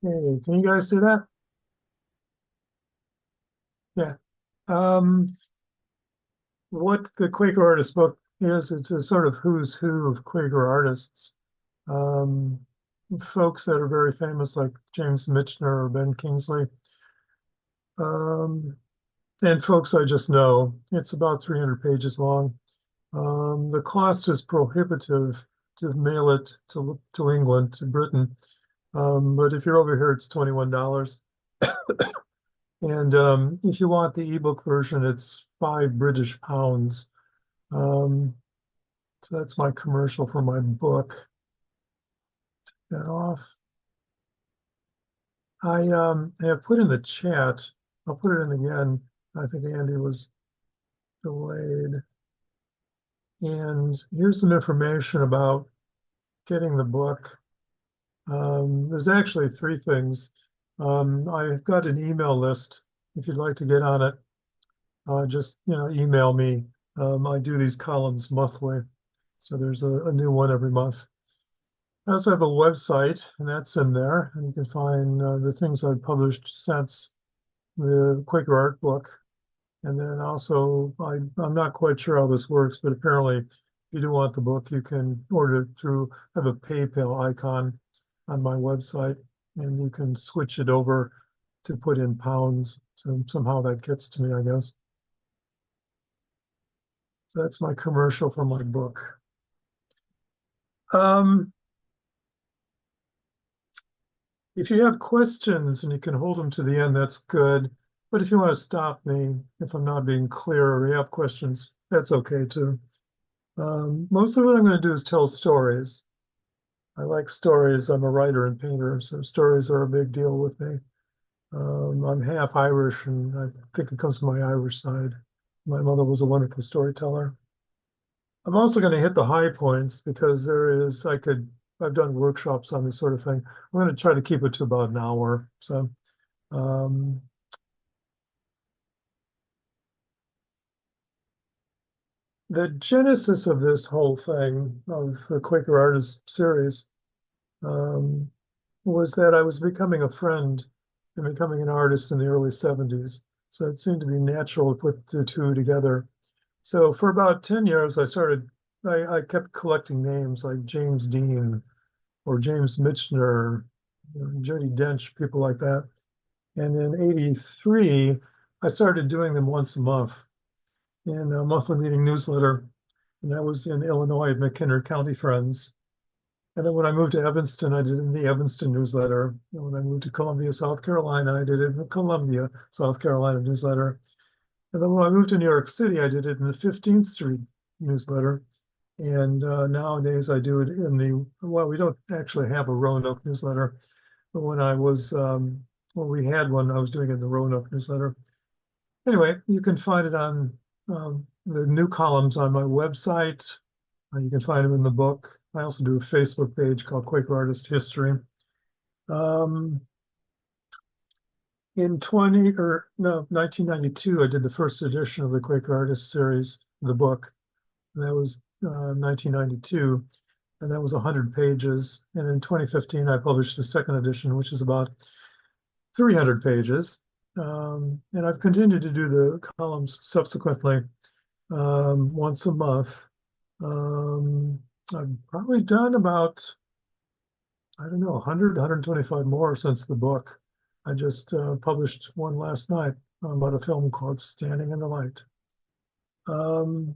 Hey, can you guys see that? Yeah. Um, what the Quaker Artist book is, it's a sort of who's who of Quaker artists. Um, Folks that are very famous, like James Michener or Ben Kingsley, um, and folks I just know. It's about 300 pages long. The cost is prohibitive to mail it to England, to Britain. But if you're over here, it's $21. And if you want the ebook version, it's 5 British pounds. Um, so that's my commercial for my book. Get off. I have put in the chat. I'll put it in again. I think Andy was delayed. And here's some information about getting the book. There's actually three things. I've got an email list. If you'd like to get on it, just email me. I do these columns monthly, so there's a new one every month. I also have a website, and that's in there, and you can find the things I've published since the Quaker Art book. And then also, I'm not quite sure how this works, but apparently, if you do want the book, you can order it through, I have a PayPal icon on my website, and you can switch it over to put in pounds. So somehow that gets to me, I guess. So that's my commercial for my book. Um, If you have questions and you can hold them to the end, that's good. But if you want to stop me if I'm not being clear or you have questions, that's okay too. Most of what I'm going to do is tell stories. I like stories. I'm a writer and painter, so stories are a big deal with me. I'm half Irish, and I think it comes from my Irish side. My mother was a wonderful storyteller. I'm also going to hit the high points because I've done workshops on this sort of thing. I'm going to try to keep it to about an hour. So, um, the genesis of this whole thing, of the Quaker Artists series, um, was that I was becoming a friend and becoming an artist in the early 70s. So it seemed to be natural to put the two together. So for about 10 years, I kept collecting names like James Dean or James Michener, Jody Dench, people like that. And in 83, I started doing them once a month in a monthly meeting newsletter. And that was in Illinois at McKinley County Friends. And then when I moved to Evanston, I did it in the Evanston newsletter. And when I moved to Columbia, South Carolina, I did it in the Columbia, South Carolina newsletter. And then when I moved to New York City, I did it in the 15th Street newsletter. And nowadays I do it well, we don't actually have a Roanoke newsletter, but when we had one, I was doing it in the Roanoke newsletter. Anyway, you can find it on the new columns on my website. You can find them in the book. I also do a Facebook page called Quaker Artist History. Um, in 20 or no 1992, I did the first edition of the Quaker Artist series, the book. And that was 1992, and that was 100 pages. And in 2015, I published the second edition, which is about 300 pages. And I've continued to do the columns subsequently, once a month. Um, I've probably done about, I don't know, 100, 125 more since the book. I just published one last night about a film called Standing in the Light. Um,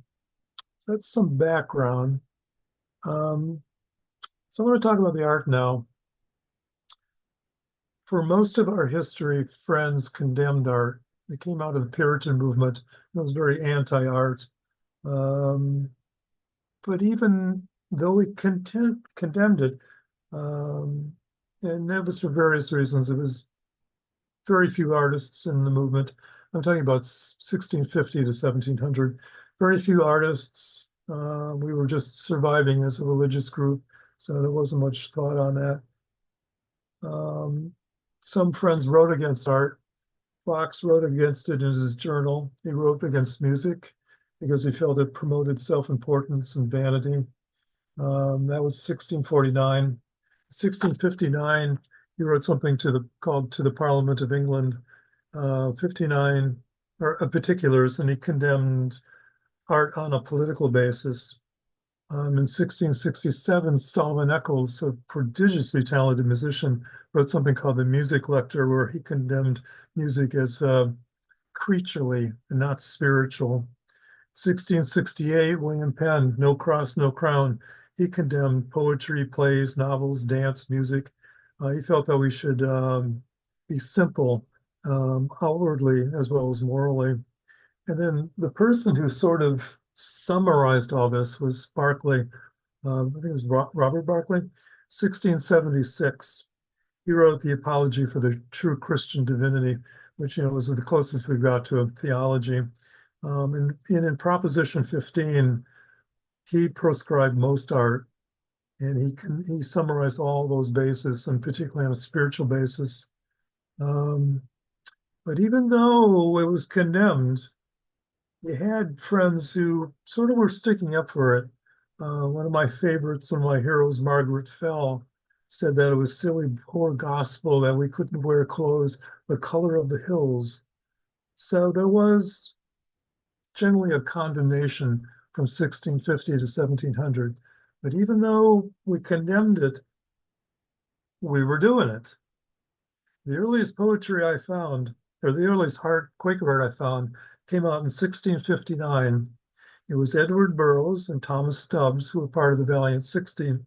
that's some background. Um, so I want to talk about the art now. For most of our history, Friends condemned art. It came out of the Puritan movement. It was very anti-art. Um, but even though we condemned it, um, and that was for various reasons, it was very few artists in the movement. I'm talking about 1650 to 1700. Very few artists. We were just surviving as a religious group, so there wasn't much thought on that. Um, some friends wrote against art. Fox wrote against it in his journal. He wrote against music because he felt it promoted self-importance and vanity. That was 1649. 1659, He wrote something to the called To the Parliament of England, 59 or particulars, and he condemned art on a political basis. In 1667, Solomon Eccles, a prodigiously talented musician, wrote something called the Music Lecture, where he condemned music as creaturely and not spiritual. 1668, William Penn, No Cross, No Crown. He condemned poetry, plays, novels, dance, music. He felt that we should be simple outwardly as well as morally. And then the person who sort of summarized all this was Barclay. I think it was Robert Barclay, 1676. He wrote the Apology for the True Christian Divinity, which was the closest we've got to a theology. And in Proposition 15, he proscribed most art, and he summarized all those bases, and particularly on a spiritual basis. Um, but even though it was condemned, you had friends who sort of were sticking up for it. One of my favorites, one of my heroes, Margaret Fell, said that it was silly, poor gospel that we couldn't wear clothes the color of the hills. So there was generally a condemnation from 1650 to 1700. But even though we condemned it, we were doing it. The earliest poetry I found, or the earliest Quaker art I found, came out in 1659. It was Edward Burroughs and Thomas Stubbs, who were part of the Valiant 60.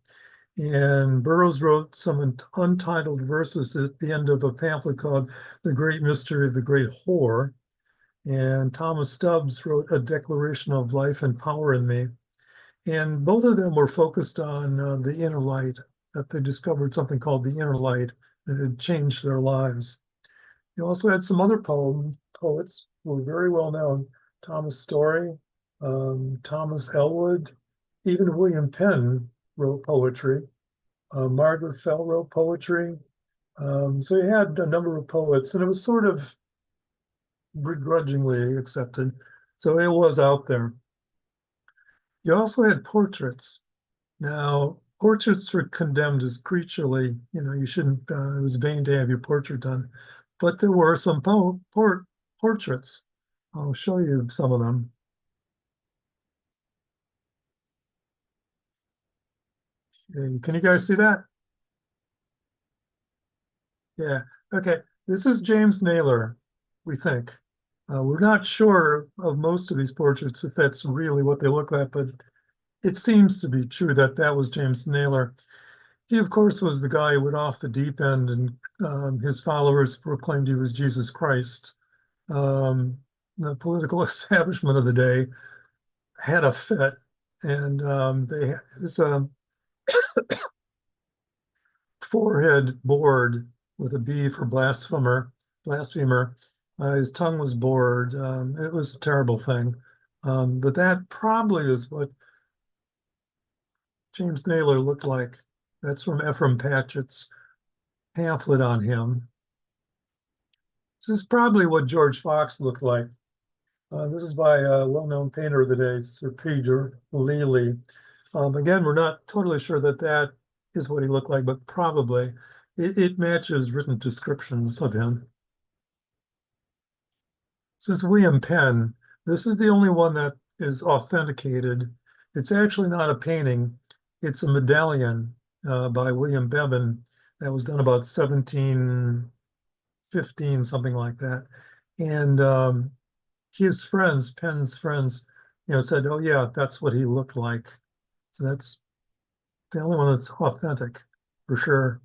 And Burroughs wrote some untitled verses at the end of a pamphlet called The Great Mystery of the Great Whore. And Thomas Stubbs wrote A Declaration of Life and Power in Me. And both of them were focused on the inner light, that they discovered something called the inner light that had changed their lives. You also had some other poets who were very well known. Thomas Story, Thomas Elwood, even William Penn wrote poetry. Margaret Fell wrote poetry. So you had a number of poets, and it was sort of begrudgingly accepted. So it was out there. You also had portraits. Now, portraits were condemned as creaturely. You shouldn't, it was vain to have your portrait done. But there were some portraits. I'll show you some of them. And can you guys see that? Yeah. Okay. This is James Naylor, we think. We're not sure of most of these portraits if that's really what they look like, but it seems to be true that that was James Naylor. He, of course, was the guy who went off the deep end, and his followers proclaimed he was Jesus Christ. The political establishment of the day had a fit, and his forehead bored with a B for blasphemer. His tongue was bored. It was a terrible thing. But that probably is what James Naylor looked like. That's from Ephraim Patchett's pamphlet on him. This is probably what George Fox looked like. This is by a well-known painter of the day, Sir Peter Lely. Again, we're not totally sure that that is what he looked like, but probably it matches written descriptions of him. This is William Penn. This is the only one that is authenticated. It's actually not a painting. It's a medallion by William Bevan that was done about 1715, something like that. And his friends, Penn's friends, said, "Oh yeah, that's what he looked like." So that's the only one that's authentic, for sure.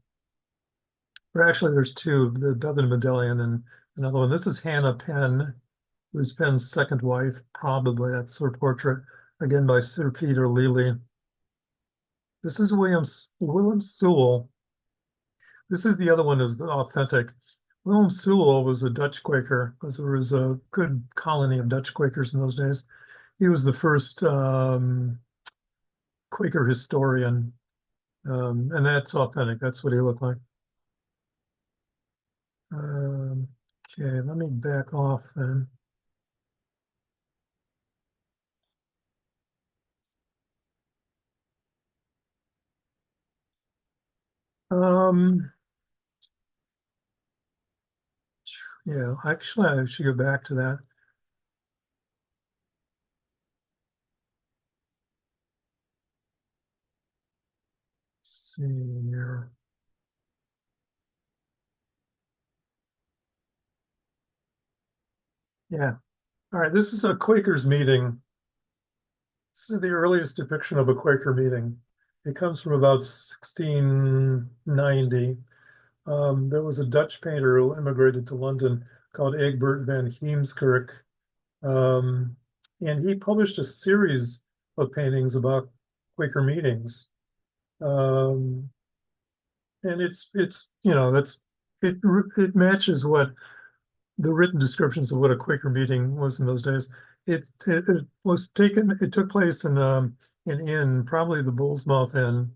Or actually, there's two: the Bevan medallion and another one. This is Hannah Penn, who's Penn's second wife. Probably that's her portrait, again by Sir Peter Lely. This is William Sewell. This is the other one is the authentic. William Sewell was a Dutch Quaker because there was a good colony of Dutch Quakers in those days. He was the first Quaker historian, and that's authentic. That's what he looked like. Um, okay, let me back off then. Um, Yeah, actually, I should go back to that. Let's see here. Yeah. All right. This is a Quakers meeting. This is the earliest depiction of a Quaker meeting. It comes from about 1690. There was a Dutch painter who immigrated to London called Egbert van Heemskerk. Um, and he published a series of paintings about Quaker meetings. Um, and it's that's it matches what the written descriptions of what a Quaker meeting was in those days. It was taken. It took place in an inn, probably the Bull's Mouth Inn.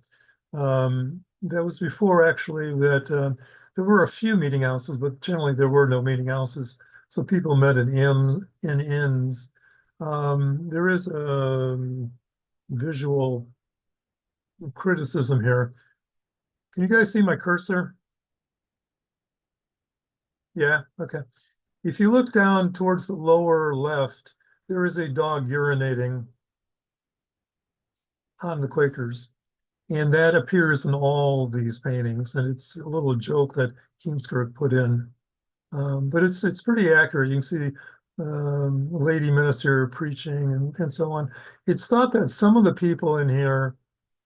That was before actually that there were a few meeting houses, but generally there were no meeting houses. So people met in inns. There is a visual criticism here. Can you guys see my cursor? Yeah. Okay. If you look down towards the lower left, there is a dog urinating on the Quakers. And that appears in all these paintings. And it's a little joke that Heemskerk put in. But it's pretty accurate. You can see the lady minister preaching and so on. It's thought that some of the people in here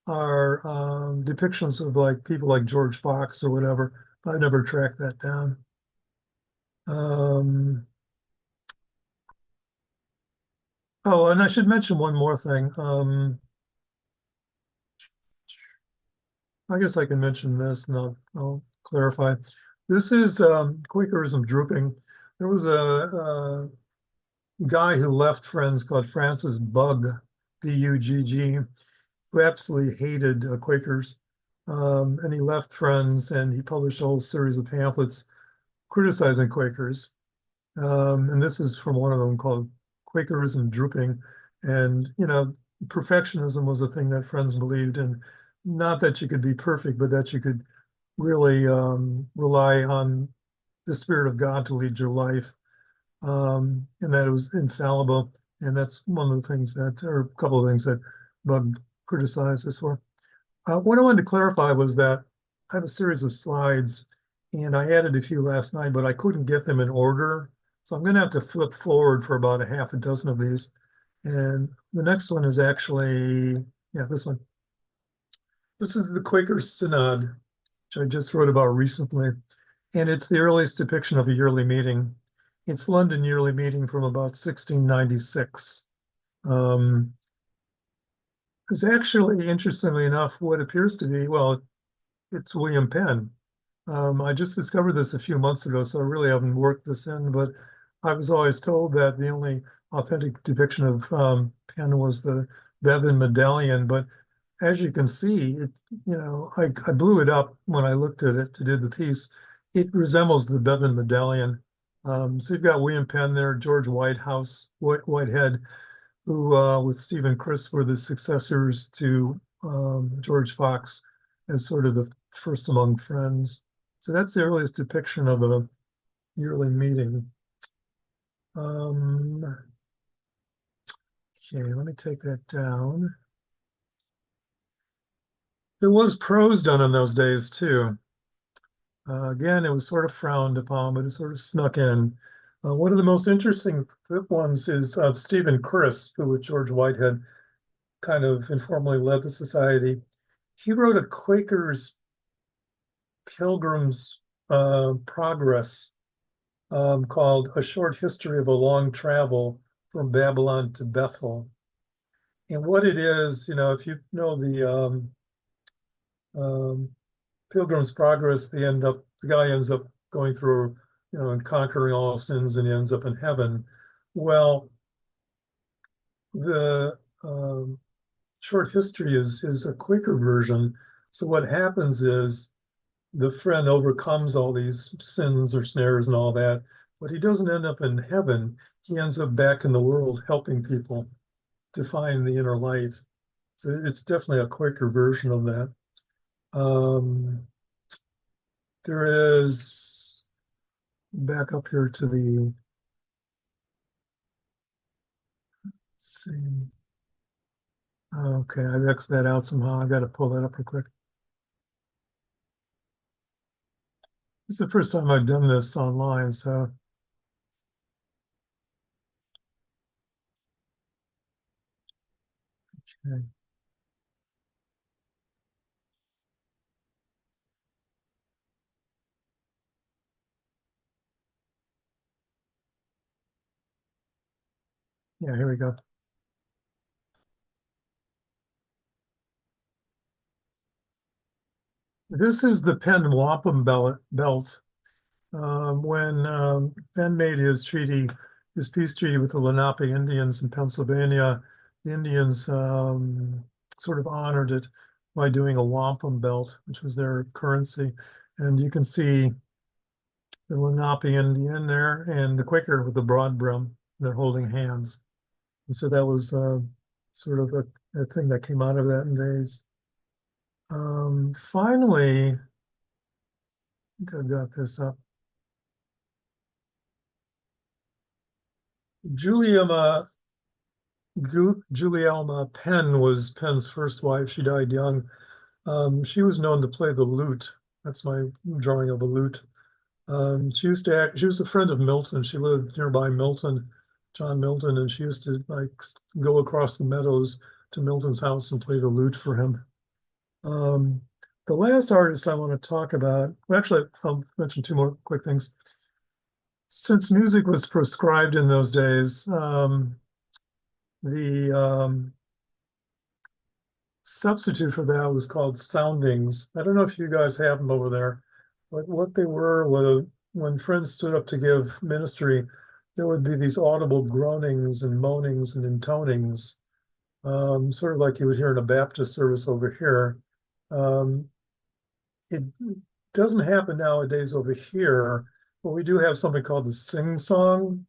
are depictions of like people like George Fox or whatever. I've never tracked that down. Um, oh, and I should mention one more thing. I guess I can mention this and I'll clarify. This is Quakerism drooping. There was a guy who left Friends called Francis Bugg, Bugg, who absolutely hated Quakers. And he left Friends and he published a whole series of pamphlets criticizing Quakers. And this is from one of them called Quakerism Drooping. And, perfectionism was a thing that Friends believed in. Not that you could be perfect, but that you could really rely on the Spirit of God to lead your life, and that it was infallible. And that's one of the things that, or a couple of things that Bug criticized us for. What I wanted to clarify was that I have a series of slides, and I added a few last night, but I couldn't get them in order. So I'm going to have to flip forward for about a half a dozen of these. And the next one is actually, yeah, this one. This is the Quaker Synod, which I just wrote about recently. And it's the earliest depiction of a yearly meeting. It's London yearly meeting from about 1696. Um, it's actually, interestingly enough, what appears to be, well, it's William Penn. I just discovered this a few months ago, so I really haven't worked this in, but I was always told that the only authentic depiction of Penn was the Bevan medallion. But as you can see, I blew it up when I looked at it to do the piece. It resembles the Bevan medallion. So you've got William Penn there, George Whitehead, who with Stephen Chris were the successors to George Fox as sort of the first among friends. So that's the earliest depiction of a yearly meeting. Um, okay, let me take that down. There was prose done in those days too. Again, it was sort of frowned upon, but it sort of snuck in. One of the most interesting ones is Stephen Chris, who with George Whitehead kind of informally led the society. He wrote a Quaker's Pilgrim's Progress called A Short History of a Long Travel from Babylon to Bethel. And what it is, if you know the um, Pilgrim's Progress, the guy ends up going through, and conquering all sins, and he ends up in heaven. Well, the short history is a quicker version. So what happens is the friend overcomes all these sins or snares and all that, but he doesn't end up in heaven. He ends up back in the world helping people to find the inner light. So it's definitely a quicker version of that. Um, there is back up here to the, let's see. Okay, I've Xed that out somehow. I got to pull that up real quick. It's the first time I've done this online, so okay. Yeah, here we go. This is the Penn Wampum belt. When Penn made his peace treaty with the Lenape Indians in Pennsylvania, the Indians sort of honored it by doing a wampum belt, which was their currency. And you can see the Lenape Indian there and the Quaker with the broad brim. They're holding hands. And so that was sort of a thing that came out of that in days. Finally, I think I've got this up. Juliana Julielma Penn was Penn's first wife. She died young. She was known to play the lute. That's my drawing of a lute. She used to act. She was a friend of Milton. She lived nearby Milton, John Milton, and she used to like go across the meadows to Milton's house and play the lute for him. Um, the last artist I want to talk about, well, actually, I'll mention two more quick things. Since music was prescribed in those days, the substitute for that was called soundings. I don't know if you guys have them over there, but what they were was when friends stood up to give ministry, there would be these audible groanings and moanings and intonings, sort of like you would hear in a Baptist service over here. Um, it doesn't happen nowadays over here, but we do have something called the sing song.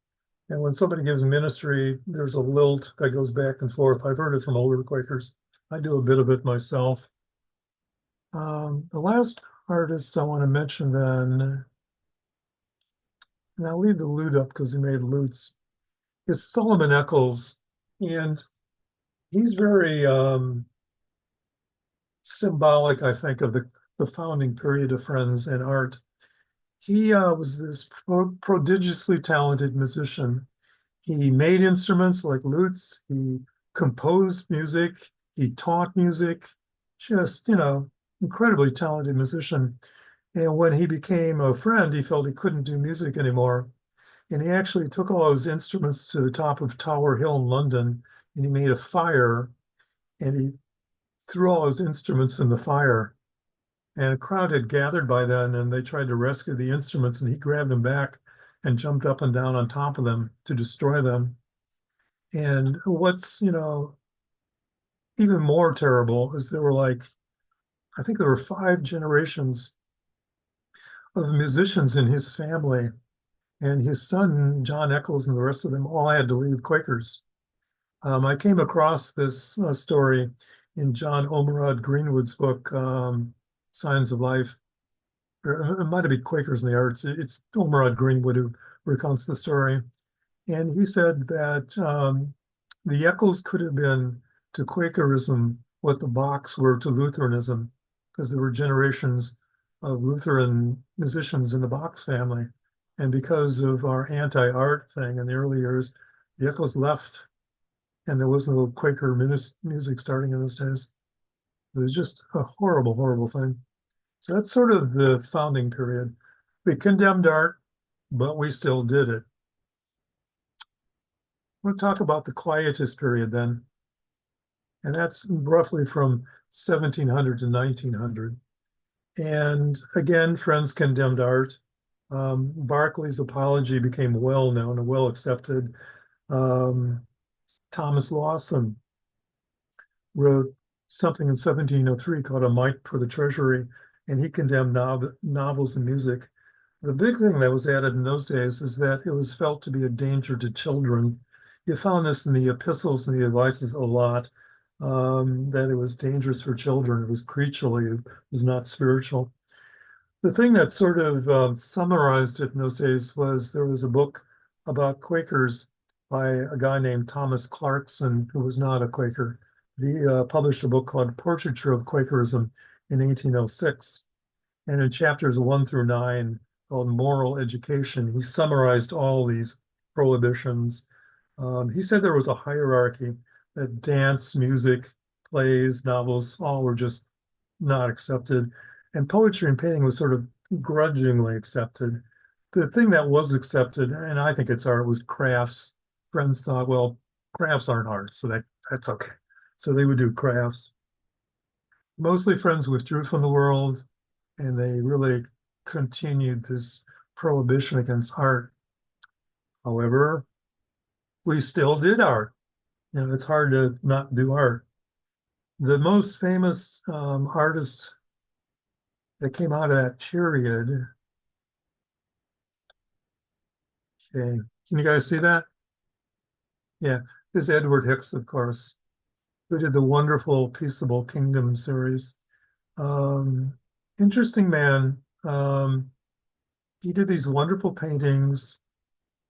And when somebody gives ministry, there's a lilt that goes back and forth. I've heard it from older Quakers. I do a bit of it myself. The last artist I want to mention then, and I'll leave the lute up because he made lutes, is Solomon Eccles. And he's very symbolic, I think, of the founding period of Friends and art. He was this prodigiously talented musician. He made instruments like lutes. He composed music. He taught music. Just, incredibly talented musician. And when he became a friend, he felt he couldn't do music anymore. And he actually took all his instruments to the top of Tower Hill in London and he made a fire and he threw all his instruments in the fire. And a crowd had gathered by then and they tried to rescue the instruments and he grabbed them back and jumped up and down on top of them to destroy them. And what's, even more terrible is there were like, I think there were five generations of musicians in his family. And his son, John Eccles, and the rest of them all had to leave Quakers. I came across this story in John Omerod Greenwood's book, Signs of Life. Or it might have been Quakers in the Arts. It's Omerod Greenwood who recounts the story. And he said that the Eccles could have been to Quakerism what the Bachs were to Lutheranism, because there were generations of Lutheran musicians in the Bachs family. And because of our anti-art thing in the early years, the Eccles left, and there was no Quaker music starting in those days. It was just a horrible, horrible thing. So that's sort of the founding period. We condemned art, but we still did it. We'll talk about the Quietist period then, and that's roughly from 1700 to 1900. And again, friends condemned art. Berkeley's apology became well known and well accepted. Um, Thomas Lawson wrote something in 1703 called A Mite for the Treasury, and he condemned novels and music. The big thing that was added in those days is that it was felt to be a danger to children. You found this in the epistles and the advices a lot, that it was dangerous for children. It was creaturely, it was not spiritual. The thing that sort of summarized it in those days was there was a book about Quakers by a guy named Thomas Clarkson, who was not a Quaker. He published a book called Portraiture of Quakerism in 1806. And in chapters 1 through 9, called Moral Education, he summarized all these prohibitions. He said there was a hierarchy, that dance, music, plays, novels, all were just not accepted. And poetry and painting was sort of grudgingly accepted. The thing that was accepted, and I think it's art, was crafts. Friends thought, well, crafts aren't art, so that's okay. So they would do crafts. Mostly friends withdrew from the world, and they really continued this prohibition against art. However, we still did art. It's hard to not do art. The most famous artist that came out of that period, okay, can you guys see that? Yeah, is Edward Hicks, of course, who did the wonderful Peaceable Kingdom series. Um, Interesting man. He did these wonderful paintings.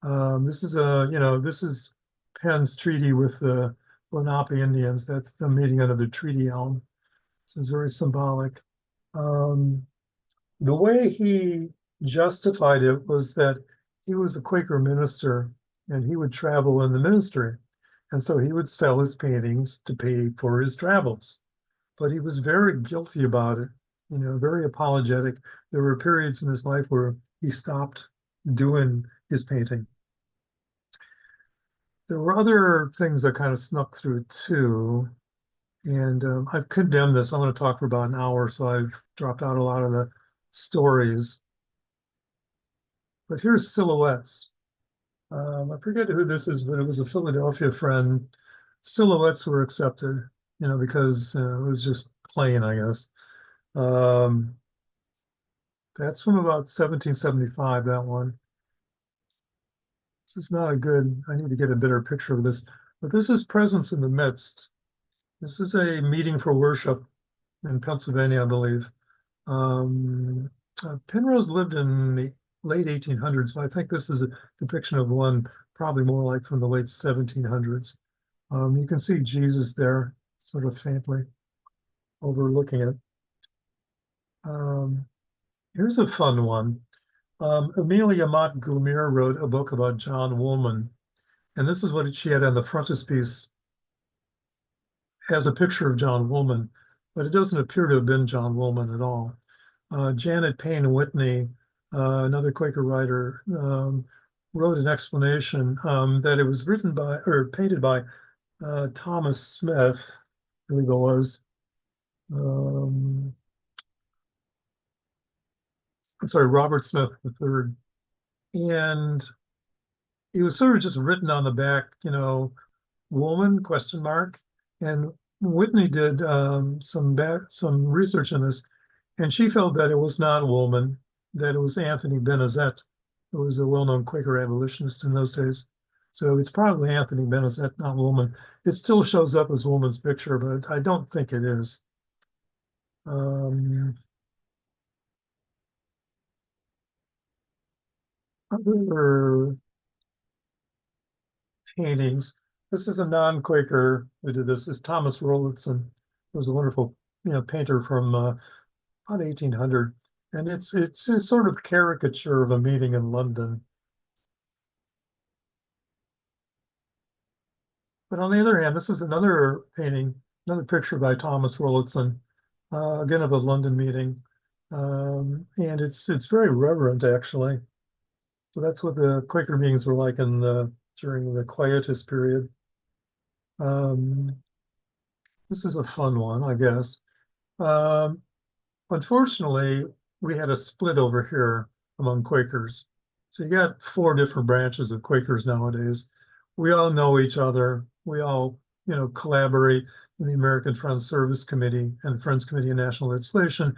This is Penn's treaty with the Lenape Indians. That's the meeting under the treaty elm. So it's very symbolic. Um, the way he justified it was that he was a Quaker minister and he would travel in the ministry. And so he would sell his paintings to pay for his travels. But he was very guilty about it, very apologetic. There were periods in his life where he stopped doing his painting. There were other things that kind of snuck through too. And I've condemned this. I'm going to talk for about an hour, so I've dropped out a lot of the stories. But here's silhouettes. I forget who this is, but it was a Philadelphia friend. Silhouettes were accepted, because it was just plain, I guess. Um, that's from about 1775, that one. This is not a good, I need to get a better picture of this. But this is Presence in the Midst. This is a meeting for worship in Pennsylvania, I believe. Um, Penrose lived in the late 1800s, but I think this is a depiction of one probably more like from the late 1700s. You can see Jesus there, sort of faintly overlooking it. Um, Here's a fun one. Amelia Montgomery wrote a book about John Woolman, and this is what she had on the frontispiece as a picture of John Woolman, but it doesn't appear to have been John Woolman at all. Janet Payne Whitney, another Quaker writer, wrote an explanation that it was written by or painted by Thomas Smith, I believe it was. Um, I'm sorry, Robert Smith III. And it was sort of just written on the back, woman, question mark. And Whitney did some research on this, and she felt that it was not Woolman, that it was Anthony Benezet, who was a well-known Quaker abolitionist in those days. So it's probably Anthony Benezet, not Woolman. It still shows up as Woolman's picture, but I don't think it is. Um, Other paintings. This is a non-Quaker who did this. This is Thomas Rowlandson, who was a wonderful, painter from about 1800, and it's a sort of caricature of a meeting in London. But on the other hand, this is another painting, another picture by Thomas Rowlandson, again of a London meeting, and it's very reverent actually. So that's what the Quaker meetings were like in the during the Quietist period. Um, this is a fun one, I guess. Um, Unfortunately, we had a split over here among Quakers. So you got four different branches of Quakers nowadays. We all know each other. We all, collaborate in the American Friends Service Committee and the Friends Committee on National Legislation.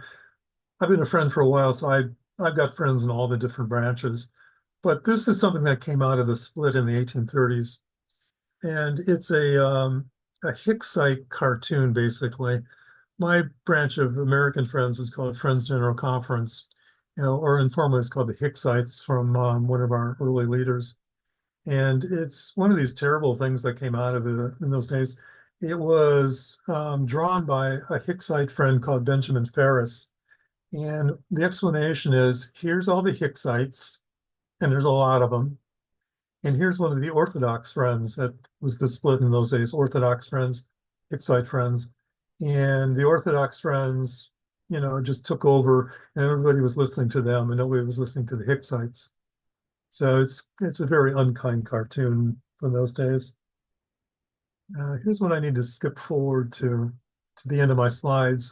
I've been a friend for a while, so I've got friends in all the different branches. But this is something that came out of the split in the 1830s, and it's a Hicksite cartoon, basically. My branch of American Friends is called Friends General Conference, or informally it's called the Hicksites from one of our early leaders. And it's one of these terrible things that came out of it in those days. It was drawn by a Hicksite friend called Benjamin Ferris. And the explanation is here's all the Hicksites, and there's a lot of them. And here's one of the Orthodox friends that was the split in those days, Orthodox friends, Hicksite friends. And the Orthodox friends, just took over and everybody was listening to them and nobody was listening to the Hicksites. So it's a very unkind cartoon from those days. Here's what I need to skip forward to the end of my slides.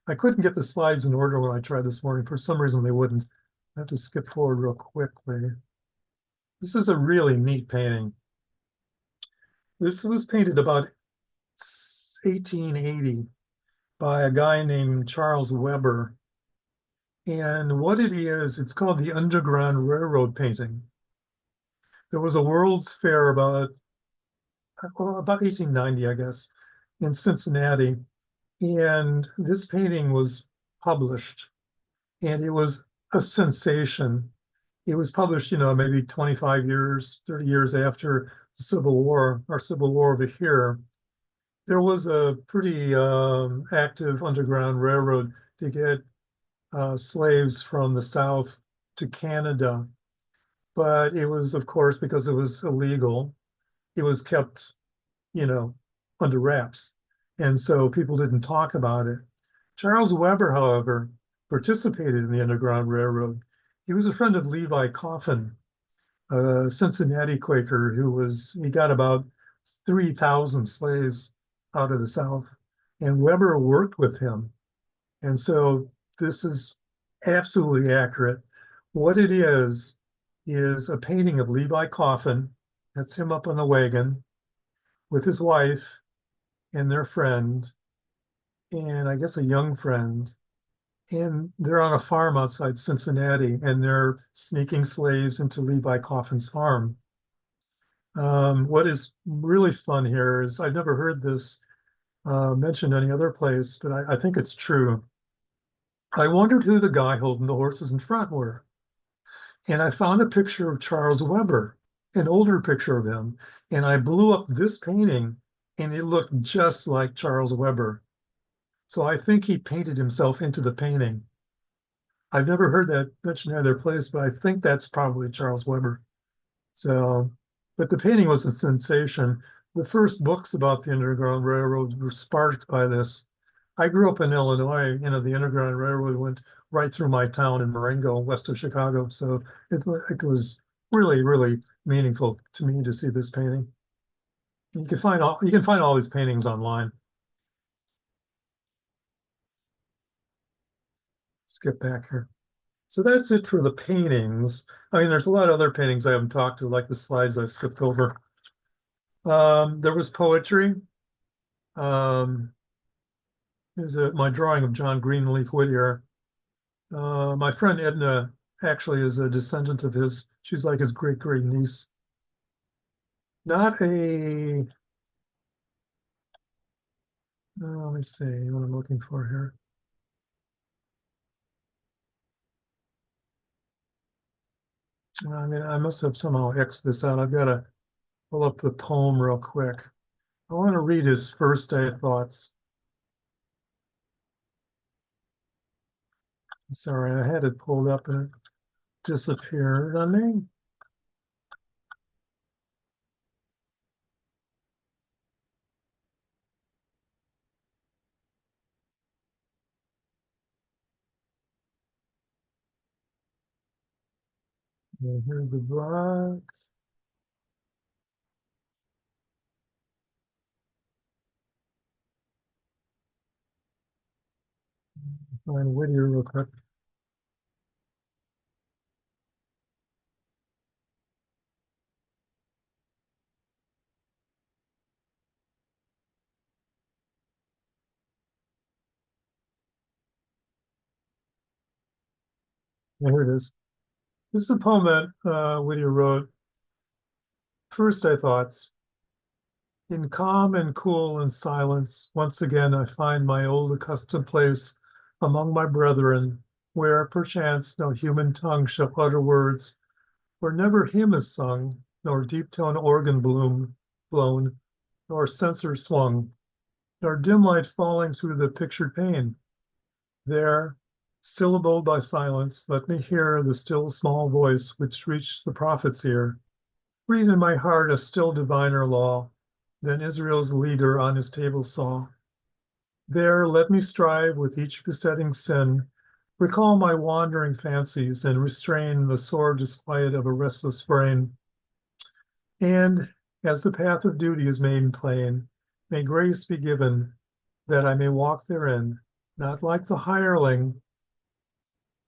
I couldn't get the slides in order when I tried this morning. For some reason, they wouldn't. I have to skip forward real quickly. This is a really neat painting. This was painted about 1880 by a guy named Charles Weber. And what it is, it's called the Underground Railroad painting. There was a World's Fair about 1890, I guess, in Cincinnati. And this painting was published, and it was a sensation. It was published, maybe 25 years, 30 years after the Civil War, our Civil War over here. There was a pretty active Underground Railroad to get slaves from the South to Canada. But it was, of course, because it was illegal, it was kept, you know, under wraps. And so people didn't talk about it. Charles Weber, however, participated in the Underground Railroad. He was a friend of Levi Coffin, a Cincinnati Quaker he got about 3,000 slaves out of the South. And Weber worked with him. And so this is absolutely accurate. What it is a painting of Levi Coffin. That's him up on the wagon with his wife and their friend, and I guess a young friend. And they're on a farm outside Cincinnati, and they're sneaking slaves into Levi Coffin's farm. What is really fun here is I've never heard this mentioned any other place, but I think it's true. I wondered who the guy holding the horses in front were. And I found a picture of Charles Weber, an older picture of him. And I blew up this painting, and it looked just like Charles Weber. So I think he painted himself into the painting. I've never heard that mentioned in other place, but I think that's probably Charles Weber. So, but the painting was a sensation. The first books about the Underground Railroad were sparked by this. I grew up in Illinois. The Underground Railroad went right through my town in Marengo, west of Chicago. So it was really, really meaningful to me to see this painting. You can find all these paintings online. Skip back here. So that's it for the paintings. I mean, there's a lot of other paintings I haven't talked to, like the slides I skipped over. There was poetry. Um, my drawing of John Greenleaf Whittier. My friend Edna actually is a descendant of his. She's like his great great niece. Not a. Let me see what I'm looking for here. I mean, I must have somehow X'd this out. I've got to pull up the poem real quick. I want to read his first day thoughts. Sorry, I had it pulled up and it disappeared on me. And here's the box. Find Whittier real quick. Yeah, here it is. This is a poem that Whittier wrote. First, I thoughts. In calm and cool and silence, once again I find my old accustomed place among my brethren, where perchance no human tongue shall utter words, where never hymn is sung, nor deep tone organ blown, nor censer swung, nor dim light falling through the pictured pane. There, syllabled by silence, let me hear the still small voice which reached the prophet's ear. Read in my heart a still diviner law than Israel's leader on his table saw. There let me strive with each besetting sin, recall my wandering fancies, and restrain the sore disquiet of a restless brain. And as the path of duty is made plain, may grace be given that I may walk therein, not like the hireling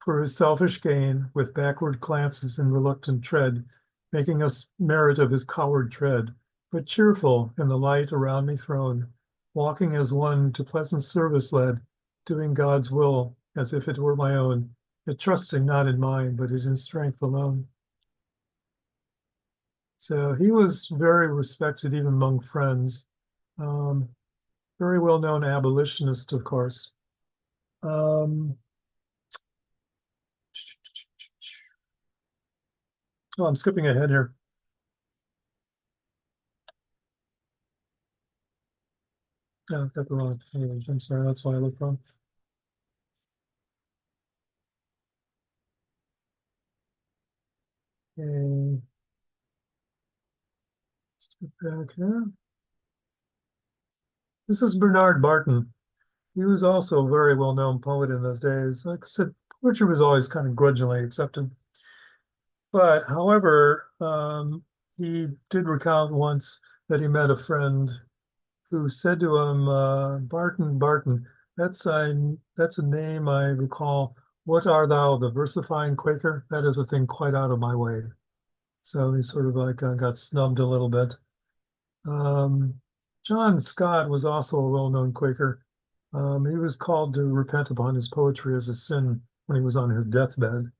for his selfish gain, with backward glances and reluctant tread, making us merit of his coward tread, but cheerful in the light around me thrown, walking as one to pleasant service led, doing God's will as if it were my own, yet trusting not in mine, but in his strength alone. So he was very respected even among friends. Um, Very well-known abolitionist, of course. Um, oh, I'm skipping ahead here. No, I've got the wrong page. I'm sorry, that's why I looked wrong. Okay, step back here. This is Bernard Barton. He was also a very well-known poet in those days. Like I said, poetry was always kind of grudgingly accepted. But however, he did recount once that he met a friend who said to him, Barton, Barton, that's a name I recall. What art thou, the versifying Quaker? That is a thing quite out of my way. So he sort of like got snubbed a little bit. Um, John Scott was also a well-known Quaker. He was called to repent upon his poetry as a sin when he was on his deathbed.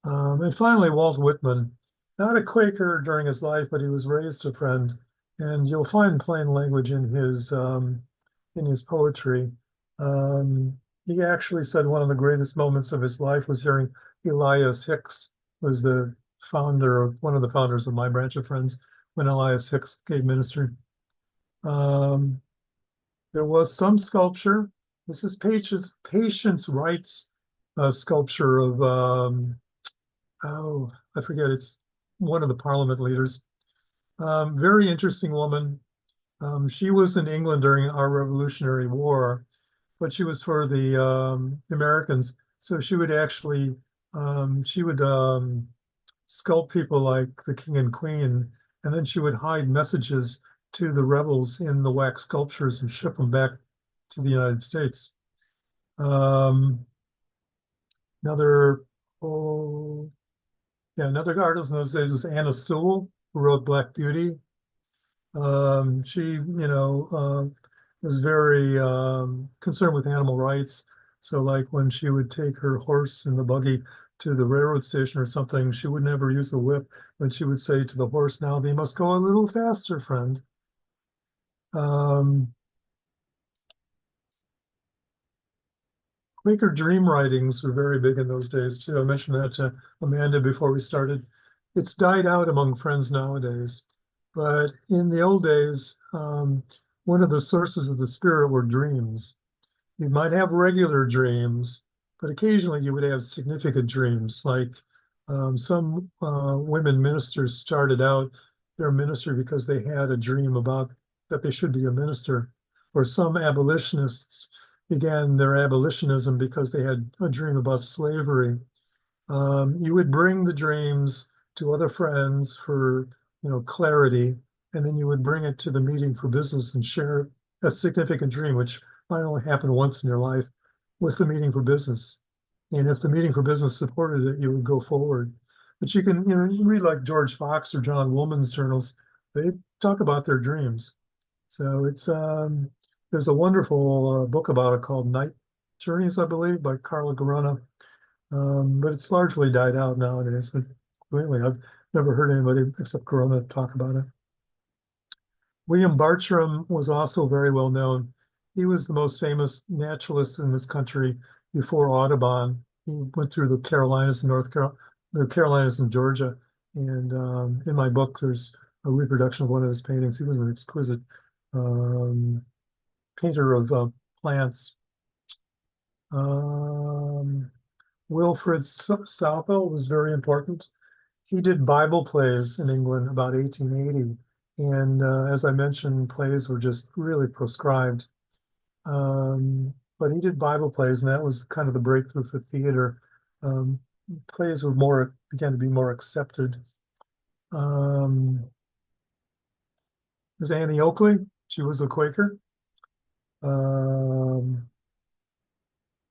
And finally, Walt Whitman, not a Quaker during his life, but he was raised a friend, and you'll find plain language in his poetry. He actually said one of the greatest moments of his life was hearing Elias Hicks, who was the founder of one of the founders of my branch of friends, when Elias Hicks gave ministry. Um, there was some sculpture. This is Patience Wright's sculpture of oh, I forget, it's one of the parliament leaders. Very interesting woman. She was in England during our Revolutionary War, but she was for the Americans. So she would actually, she would sculpt people like the king and queen, and then she would hide messages to the rebels in the wax sculptures and ship them back to the United States. Um, another, oh, yeah, another artist in those days was Anna Sewell, who wrote Black Beauty. She, was very concerned with animal rights. So, like when she would take her horse in the buggy to the railroad station or something, she would never use the whip, but she would say to the horse, "Now they must go a little faster, friend." Um, Quaker dream writings were very big in those days too. I mentioned that to Amanda before we started. It's died out among friends nowadays, but in the old days, one of the sources of the spirit were dreams. You might have regular dreams, but occasionally you would have significant dreams. Like some women ministers started out their ministry because they had a dream about that they should be a minister, or some abolitionists began their abolitionism because they had a dream about slavery. You would bring the dreams to other friends for, clarity, and then you would bring it to the meeting for business and share a significant dream, which might only happen once in your life, with the meeting for business. And if the meeting for business supported it, you would go forward. But you can, you read like George Fox or John Woolman's journals. They talk about their dreams. So there's a wonderful book about it called Night Journeys, I believe, by Carla Garana. But it's largely died out nowadays. But completely, I've never heard anybody except Corona talk about it. William Bartram was also very well known. He was the most famous naturalist in this country before Audubon. he went through the Carolinas and the Carolinas and Georgia. And in my book, there's a reproduction of one of his paintings. He was an exquisite um, painter of plants. Um, Wilfred Southwell was very important. He did Bible plays in England about 1880. And as I mentioned, plays were just really proscribed. But he did Bible plays, and that was kind of the breakthrough for theater. Um, Plays began to be more accepted. Um, there's Annie Oakley. She was a Quaker. Um,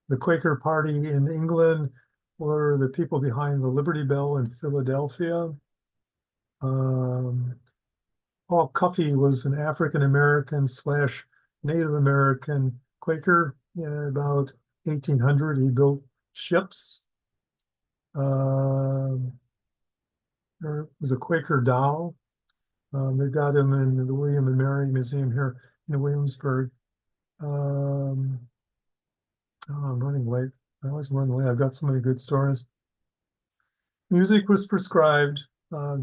the Quaker Party in England were the people behind the Liberty Bell in Philadelphia. Um, Paul Cuffey was an African American slash Native American Quaker. Yeah, about 1800, he built ships. Um, there was a Quaker doll. They've got him in the William and Mary Museum here in Williamsburg. Um, oh, I'm running late. I always run late. I've got so many good stories. Music was prescribed.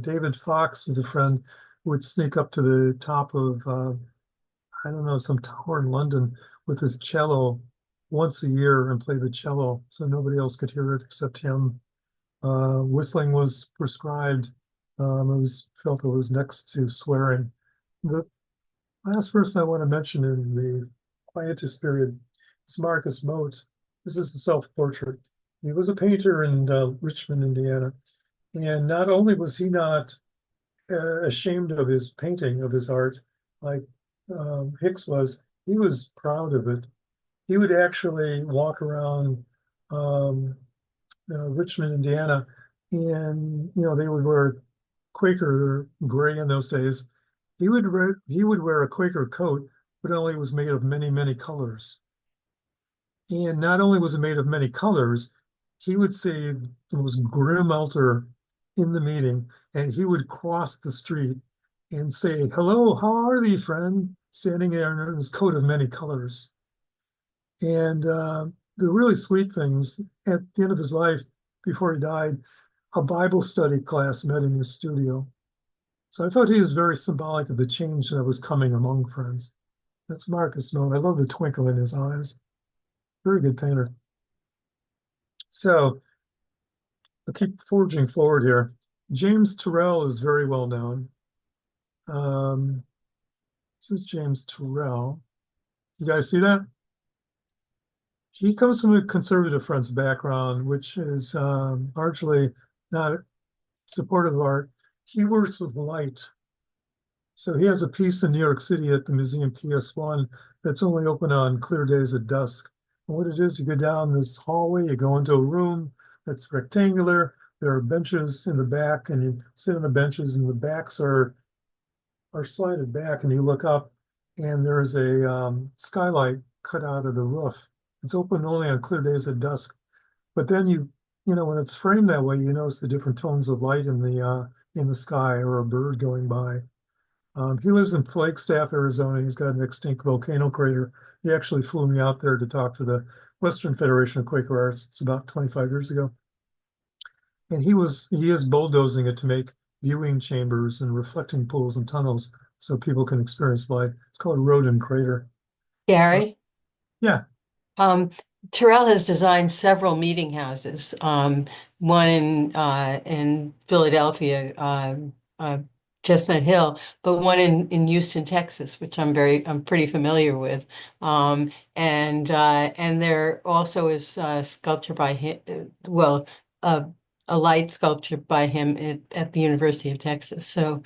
David Fox was a friend who would sneak up to the top of, I don't know, some tower in London with his cello once a year and play the cello so nobody else could hear it except him. Whistling was prescribed. It was felt it was next to swearing. The last person I want to mention in the Quietist period is Marcus Mote. This is a self-portrait. He was a painter in Richmond, Indiana. And not only was he not ashamed of his painting, of his art, like Hicks was, he was proud of it. He would actually walk around um, Richmond, Indiana, and they would wear Quaker gray in those days. He would wear a Quaker coat, but only was made of many, many colors. And not only was it made of many colors, he would say the most grim altar in the meeting, and he would cross the street and say, "Hello, how are thee, friend?" Standing there in his coat of many colors. And the really sweet things at the end of his life, before he died, a Bible study class met in his studio. So I thought he was very symbolic of the change that was coming among friends. That's Marcus Moon. I love the twinkle in his eyes. Very good painter. So I'll keep forging forward here. James Turrell is very well known. Um, this is James Turrell. You guys see that? He comes from a conservative French background, which is largely not supportive of art. He works with light. So he has a piece in New York City at the Museum PS1 that's only open on clear days at dusk. And what it is, you go down this hallway, you go into a room that's rectangular. There are benches in the back, and you sit on the benches, and the backs are slided back, and you look up, and there's a skylight cut out of the roof. It's open only on clear days at dusk. But then when it's framed that way, you notice the different tones of light in the sky or a bird going by. He lives in Flagstaff, Arizona. He's got an extinct volcano crater. He actually flew me out there to talk to the Western Federation of Quaker Artists about 25 years ago. And he is bulldozing it to make viewing chambers and reflecting pools and tunnels so people can experience light. It's called Rodin Crater. Uh, Gary, yeah, um, Terrell has designed several meeting houses. One in Philadelphia, Chestnut Hill, but one in Houston, Texas, which I'm pretty familiar with. And there also is sculpture by him. Well, uh, a light sculpture by him at the University of Texas. So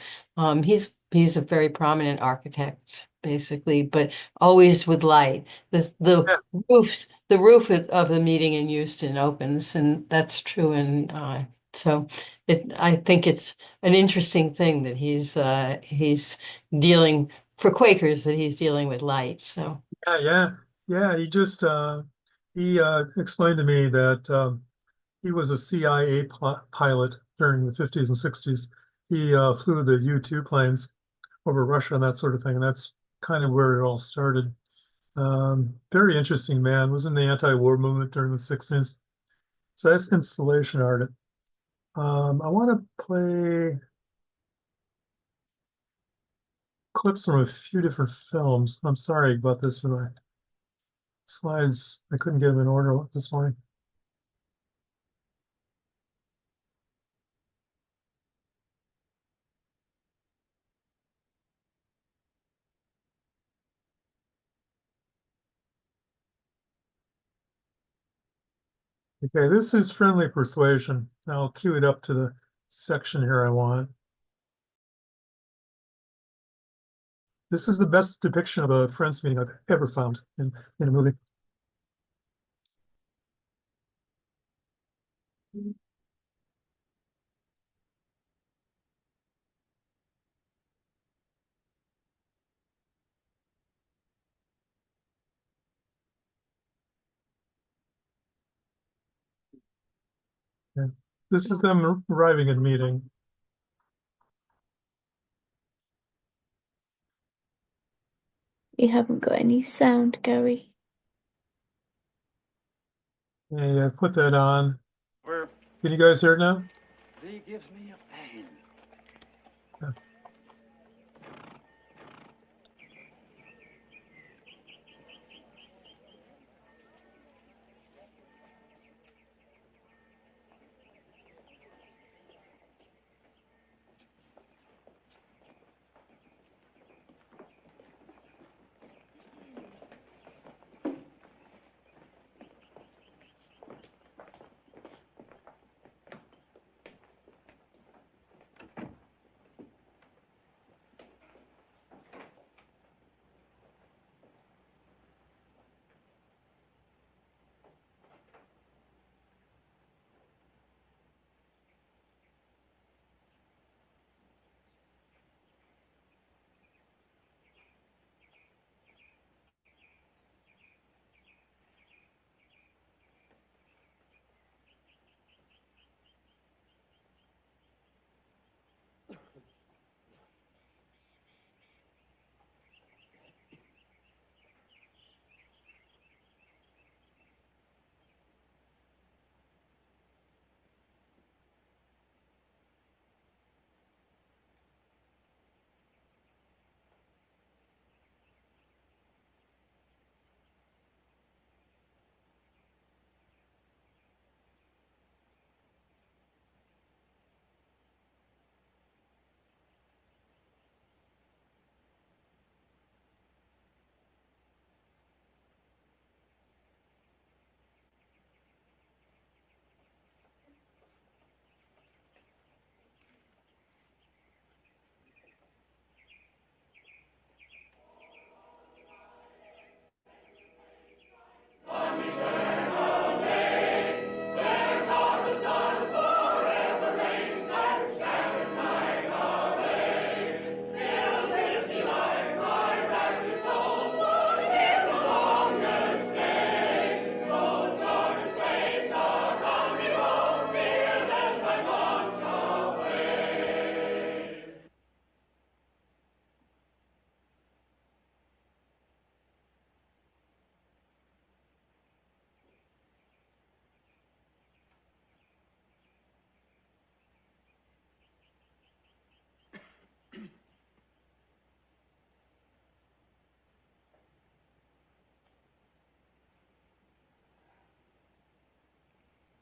he's a very prominent architect, basically, but always with light. The yeah, the roof of the meeting in Houston opens, and that's true. And so I think it's an interesting thing that he's dealing for Quakers that he's dealing with light. So yeah. Yeah, he explained to me that he was a CIA pilot during the 50s and 60s. He flew the U-2 planes over Russia and that sort of thing. And that's kind of where it all started. Very interesting man. Was in the anti-war movement during the 60s. So that's installation art. I want to play clips from a few different films. I'm sorry about this, but my slides, I couldn't get them in order this morning. Okay, this is friendly persuasion. I'll cue it up to the section here I want. This is the best depiction of a Friends meeting I've ever found in a movie. Yeah. This is them arriving at a meeting. You haven't got any sound, Gary. Yeah, put that on. Can you guys hear it now? They gives me a pain. Yeah.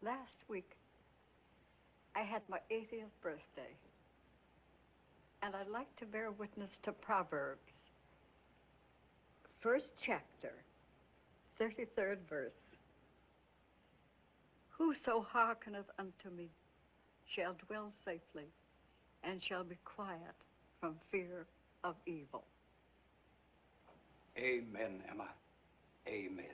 Last week, I had my 80th birthday, and I'd like to bear witness to Proverbs. First chapter, 33rd verse. Whoso hearkeneth unto me shall dwell safely and shall be quiet from fear of evil. Amen, Emma. Amen.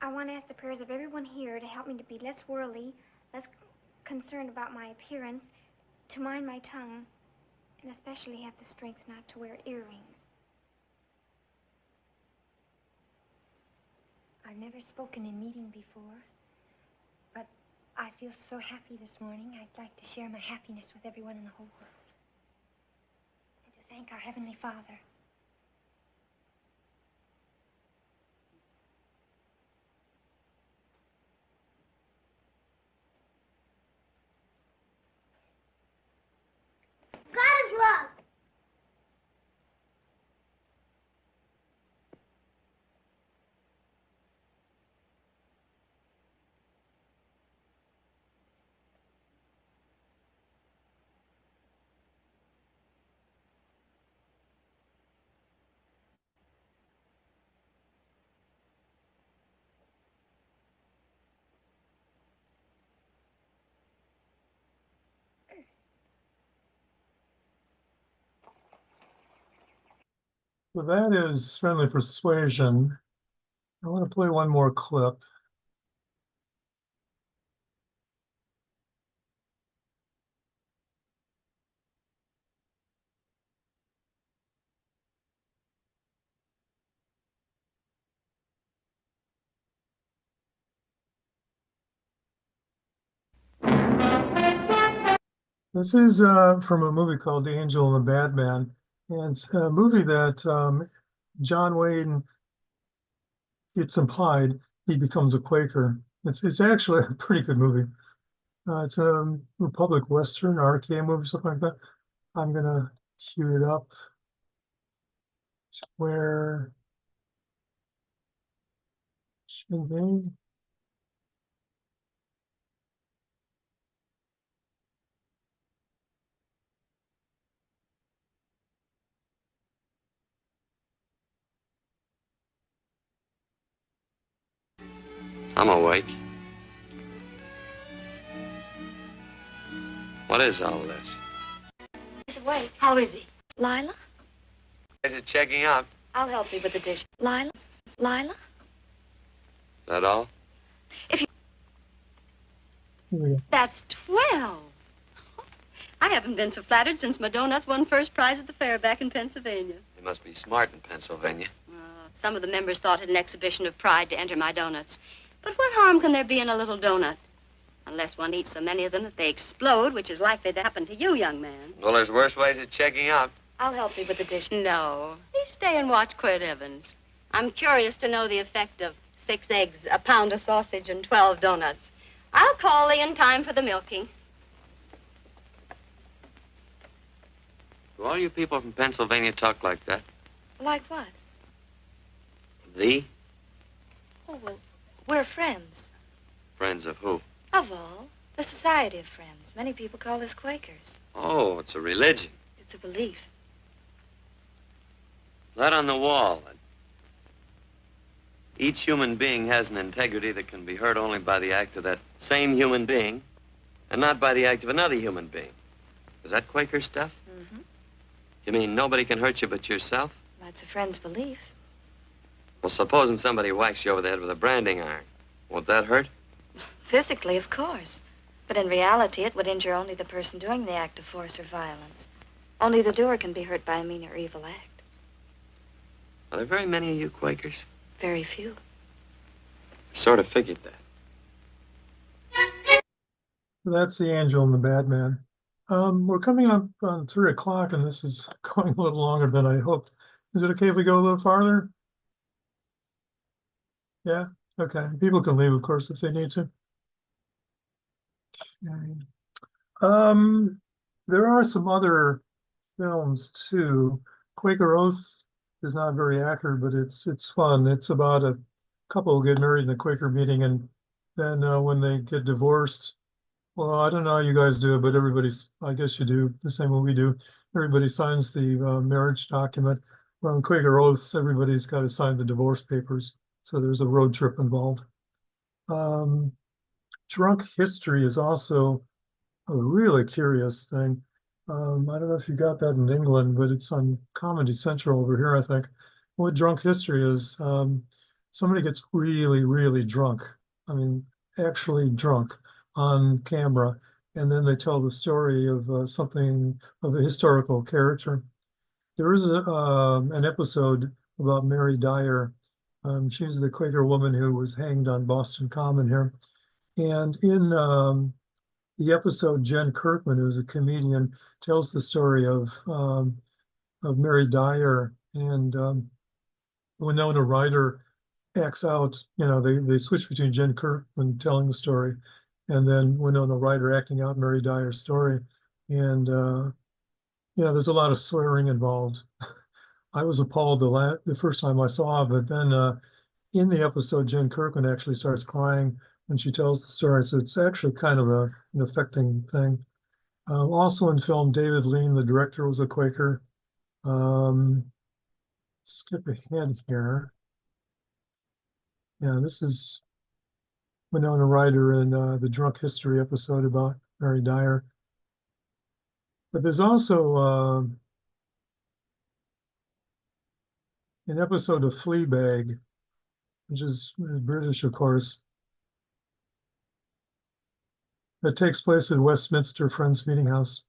I want to ask the prayers of everyone here to help me to be less worldly, less concerned about my appearance, to mind my tongue, and especially have the strength not to wear earrings. I've never spoken in meeting before, but I feel feel so happy this morning. I'd like to share my happiness with everyone in the whole world. And to thank our Heavenly Father. God is love. So that is Friendly Persuasion. I want to play one more clip. This is from a movie called The Angel and the Bad Man. And it's a movie that John Wayne, it's implied he becomes a Quaker. It's actually a pretty good movie. It's a Republic Western, RK movie, something like that. I'm going to cue it up. Where should they? I'm awake. What is all this? He's awake. How is he? Lila? Is it checking up? I'll help you with the dish. Lila? Lila? That all? Here we go. That's 12. I haven't been so flattered since my donuts won first prize at the fair back in Pennsylvania. You must be smart in Pennsylvania. Some of the members thought it an exhibition of pride to enter my donuts. But what harm can there be in a little donut? Unless one eats so many of them that they explode, which is likely to happen to you, young man. Well, there's worse ways of checking up. I'll help you with the dish. No. You stay and watch Quirt Evans. I'm curious to know the effect of 6 eggs, a pound of sausage, and 12 donuts. I'll call thee in time for the milking. Do all you people from Pennsylvania talk like that? Like what? Thee? Oh, well, we're friends. Friends of who? Of all. The Society of Friends. Many people call us Quakers. Oh, it's a religion. It's a belief. That on the wall. Each human being has an integrity that can be hurt only by the act of that same human being, and not by the act of another human being. Is that Quaker stuff? Mm-hmm. You mean nobody can hurt you but yourself? That's a friend's belief. Well, supposing somebody whacks you over the head with a branding iron. Won't that hurt? Physically, of course. But in reality, it would injure only the person doing the act of force or violence. Only the doer can be hurt by a mean or evil act. Are there very many of you Quakers? Very few. Sort of figured that. That's The Angel and the Bad Man. We're coming up on 3 o'clock, and this is going a little longer than I hoped. Is it okay if we go a little farther? Yeah? Okay. People can leave, of course, if they need to. Okay. There are some other films, too. Quaker Oaths is not very accurate, but it's fun. It's about a couple who get married in a Quaker meeting, and then when they get divorced, well, I don't know how you guys do it, but I guess you do the same way we do. Everybody signs the marriage document. Well, in Quaker Oaths, everybody's got to sign the divorce papers. So there's a road trip involved. Drunk history is also a really curious thing. I don't know if you got that in England, but it's on Comedy Central over here, I think. What drunk history is, somebody gets really, really drunk. I mean, actually drunk on camera, and then they tell the story of something of a historical character. There is an episode about Mary Dyer. She's the Quaker woman who was hanged on Boston Common here. And in the episode, Jen Kirkman, who's a comedian, tells the story of Mary Dyer, and Winona Ryder acts out. They switch between Jen Kirkman telling the story and then Winona Ryder acting out Mary Dyer's story. And there's a lot of swearing involved. I was appalled the first time I saw it, but then in the episode, Jen Kirkman actually starts crying when she tells the story. So it's actually kind of an affecting thing. Also in film, David Lean, the director, was a Quaker. Skip ahead here. Yeah, this is Winona Ryder in the Drunk History episode about Mary Dyer. But there's also an episode of Fleabag, which is British, of course, that takes place at Westminster Friends Meeting House.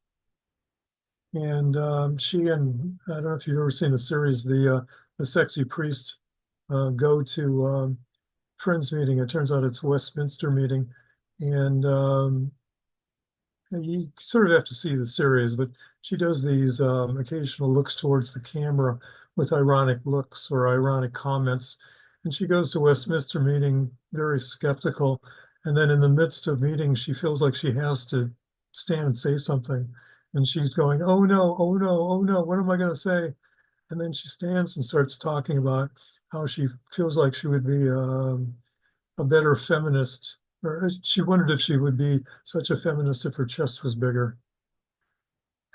And she and I don't know if you've ever seen the series, the sexy priest go to Friends meeting. It turns out it's Westminster meeting, and you sort of have to see the series, but she does these occasional looks towards the camera with ironic looks or ironic comments. And she goes to Westminster meeting very skeptical. And then in the midst of meeting, she feels like she has to stand and say something. And she's going, oh no, oh no, oh no, what am I going to say? And then she stands and starts talking about how she feels like she would be a better feminist, or she wondered if she would be such a feminist if her chest was bigger.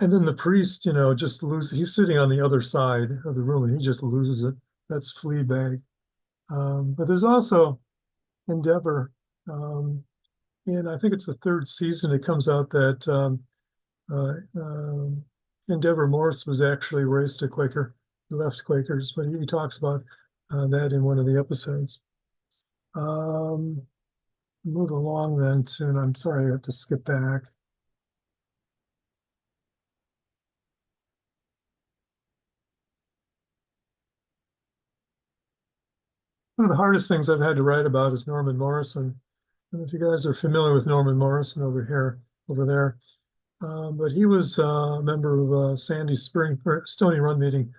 And then the priest, just loses. He's sitting on the other side of the room, and he just loses it. That's Fleabag. But there's also Endeavor, and I think it's the third season. It comes out that uh, um, Endeavor Morse was actually raised a Quaker. He left Quakers, but he talks about that in one of the episodes. Move along then to, and I'm sorry, I have to skip back. One of the hardest things I've had to write about is Norman Morrison. I don't know if you guys are familiar with Norman Morrison over there. But he was a member of Sandy Spring, or Stony Run meeting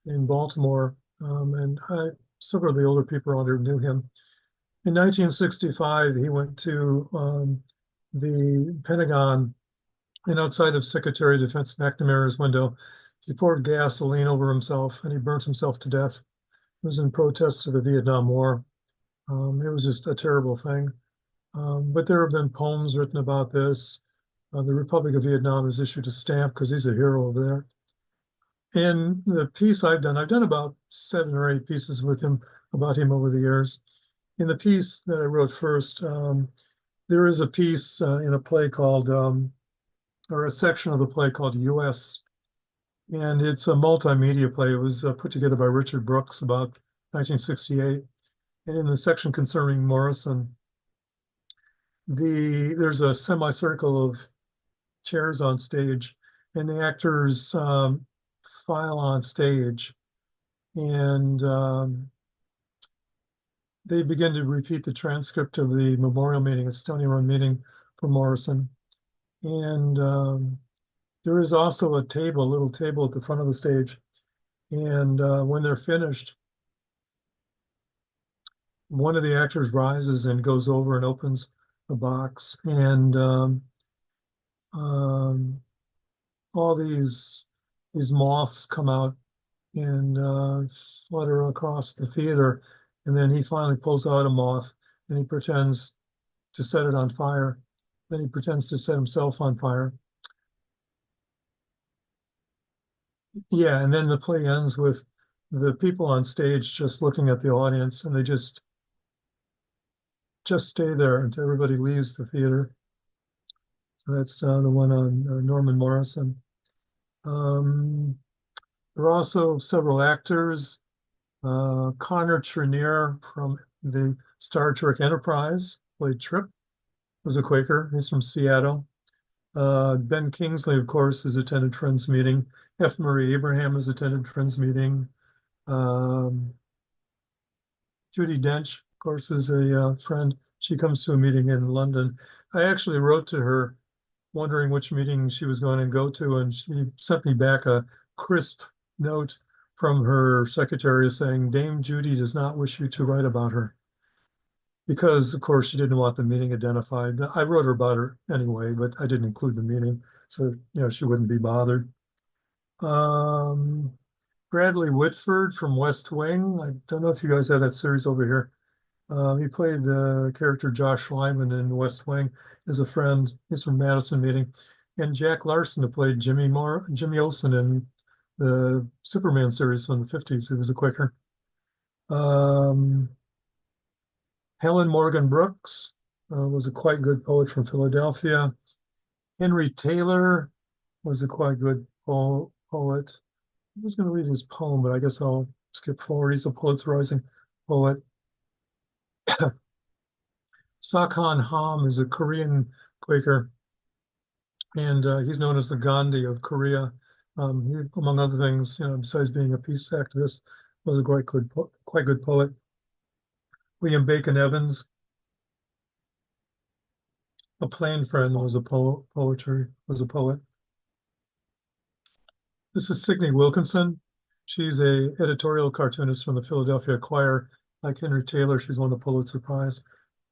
in Baltimore. And several of the older people around here knew him. In 1965, he went to the Pentagon, and outside of Secretary of Defense McNamara's window, he poured gasoline over himself and he burnt himself to death. It was in protest of the Vietnam War. It was just a terrible thing. But there have been poems written about this. The Republic of Vietnam has issued a stamp because he's a hero over there. And the piece I've done about 7 or 8 pieces with him about him over the years. In the piece that I wrote first, there is a piece in a play called, or a section of the play called U.S. And it's a multimedia play. It was put together by Richard Brooks about 1968. And in the section concerning Morrison, there's a semicircle of chairs on stage, and the actors file on stage, and they begin to repeat the transcript of the memorial meeting, a Stony Run meeting for Morrison. And there is also a little table at the front of the stage. And when they're finished, one of the actors rises and goes over and opens a box, and all these moths come out and flutter across the theater. And then he finally pulls out a moth and he pretends to set it on fire. Then he pretends to set himself on fire. Yeah, and then the play ends with the people on stage just looking at the audience, and they just stay there until everybody leaves the theater. So that's the one on Norman Morrison. There are also several actors. Connor Trenier from the Star Trek Enterprise played Trip, was a Quaker. He's from Seattle. Ben Kingsley, of course, has attended Friends meeting. F. Murray Abraham has attended Friends meeting. Judi Dench, of course, is a friend. she comes to a meeting in London. I actually wrote to her wondering which meeting she was going to go to, and she sent me back a crisp note from her secretary saying, Dame Judy does not wish you to write about her. Because, of course, she didn't want the meeting identified. I wrote her about her anyway, but I didn't include the meeting, so she wouldn't be bothered. Bradley Whitford from West Wing. I don't know if you guys have that series over here. He played the character Josh Lyman in West Wing as a friend. He's from Madison Meeting. And Jack Larson, who played Jimmy Olsen in the Superman series from the 50s. He was a Quaker. Helen Morgan Brooks was a quite good poet from Philadelphia. Henry Taylor was a quite good poet. I was going to read his poem, but I guess I'll skip forward. He's a Pulitzer Rising poet. Sakhan Ham is a Korean Quaker, and he's known as the Gandhi of Korea. He, among other things, besides being a peace activist, was a quite good poet. William Bacon Evans, a plain friend, was a poet. This is Signe Wilkinson. She's a editorial cartoonist from the Philadelphia Inquirer. Like Henry Taylor, she's won the Pulitzer Prize.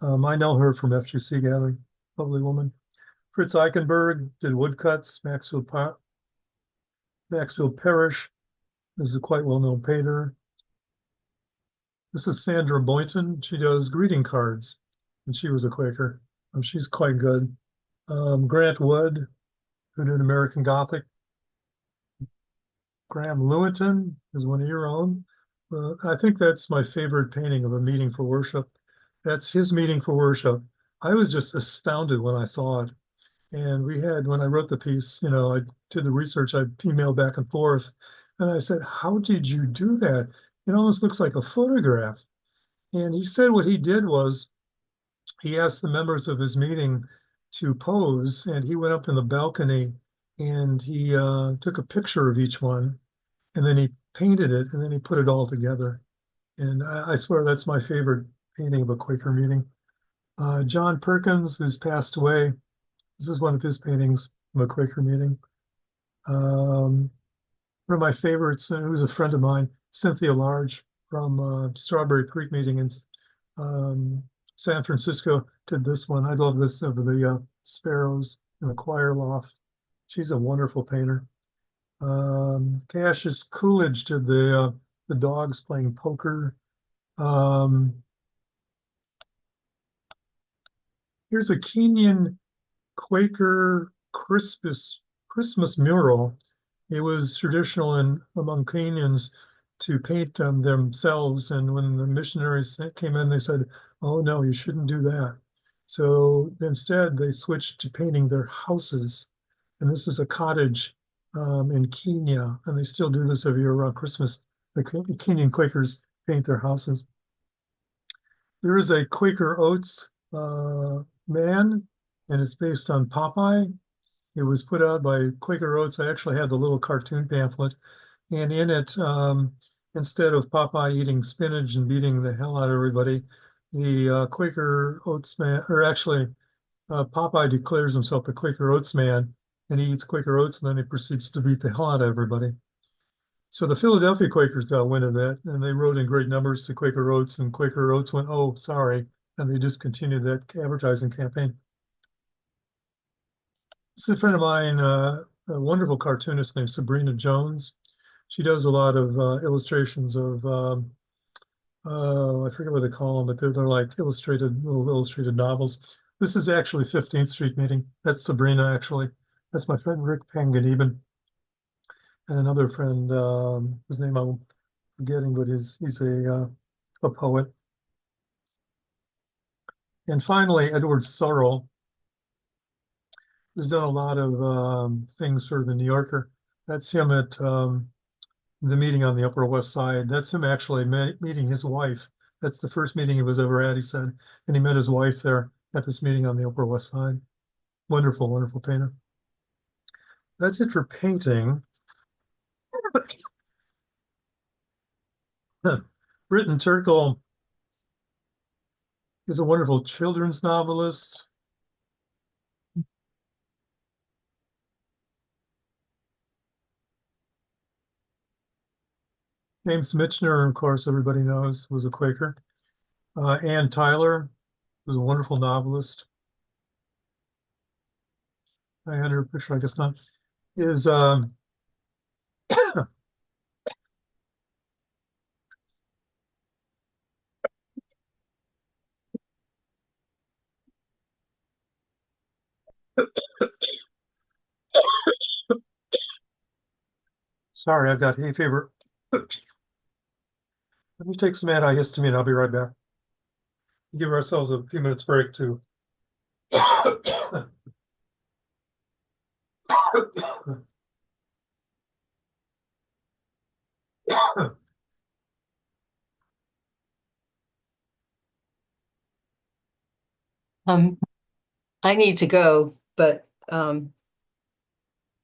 I know her from FGC Gathering, lovely woman. Fritz Eichenberg did woodcuts. Maxfield Parrish is a quite well-known painter. This is Sandra Boynton. She does greeting cards, and she was a Quaker. She's quite good. Grant Wood, who did American Gothic. Graham Lewitton is one of your own. I think that's my favorite painting of a meeting for worship. That's his meeting for worship. I was just astounded when I saw it. And when I wrote the piece, I did the research, I emailed back and forth, and I said, how did you do that? It almost looks like a photograph. And he said what he did was he asked the members of his meeting to pose, and he went up in the balcony and he took a picture of each one, and then he painted it, and then he put it all together. And I swear that's my favorite painting of a Quaker meeting. John Perkins, who's passed away, this is one of his paintings of a Quaker meeting. One of my favorites, who's a friend of mine, Cynthia Large from Strawberry Creek meeting in San Francisco, did this one. I love this of the sparrows in the choir loft. She's a wonderful painter. Cassius Coolidge did the dogs playing poker. Here's a Kenyan Quaker Christmas mural. It was traditional among Kenyans to paint themselves, and when the missionaries came in, they said, "Oh no, you shouldn't do that." So instead, they switched to painting their houses, and this is a cottage in Kenya, and they still do this every year around Christmas. The Kenyan Quakers paint their houses. There is a Quaker Oats man, and it's based on Popeye. It was put out by Quaker Oats. I actually had the little cartoon pamphlet, and in it, instead of Popeye eating spinach and beating the hell out of everybody, the Quaker Oats man, or actually, Popeye declares himself the Quaker Oats man, and he eats Quaker Oats, and then he proceeds to beat the hell out of everybody. So the Philadelphia Quakers got wind of that, and they wrote in great numbers to Quaker Oats, and Quaker Oats went, "Oh, sorry," and they discontinued that advertising campaign. This is a friend of mine, a wonderful cartoonist named Sabrina Jones. She does a lot of illustrations of, I forget what they call them, but they're like little illustrated novels. This is actually 15th Street Meeting. That's Sabrina, actually. That's my friend Rick Panganiban. And another friend, whose name I'm forgetting, but he's a poet. And finally, Edward Sorrell, who's done a lot of things for the New Yorker. That's him at the meeting on the Upper West Side. That's him actually meeting his wife. That's the first meeting he was ever at, he said. And he met his wife there at this meeting on the Upper West Side. Wonderful, wonderful painter. That's it for painting. Britton Turkle He's a wonderful children's novelist. James Michener, of course, everybody knows, was a Quaker. Ann Tyler was a wonderful novelist. I had her picture, I guess not. Is sorry, I've got hay fever. Let me take some antihistamine. I'll be right back. Give ourselves a few minutes break to. Um, I need to go, but I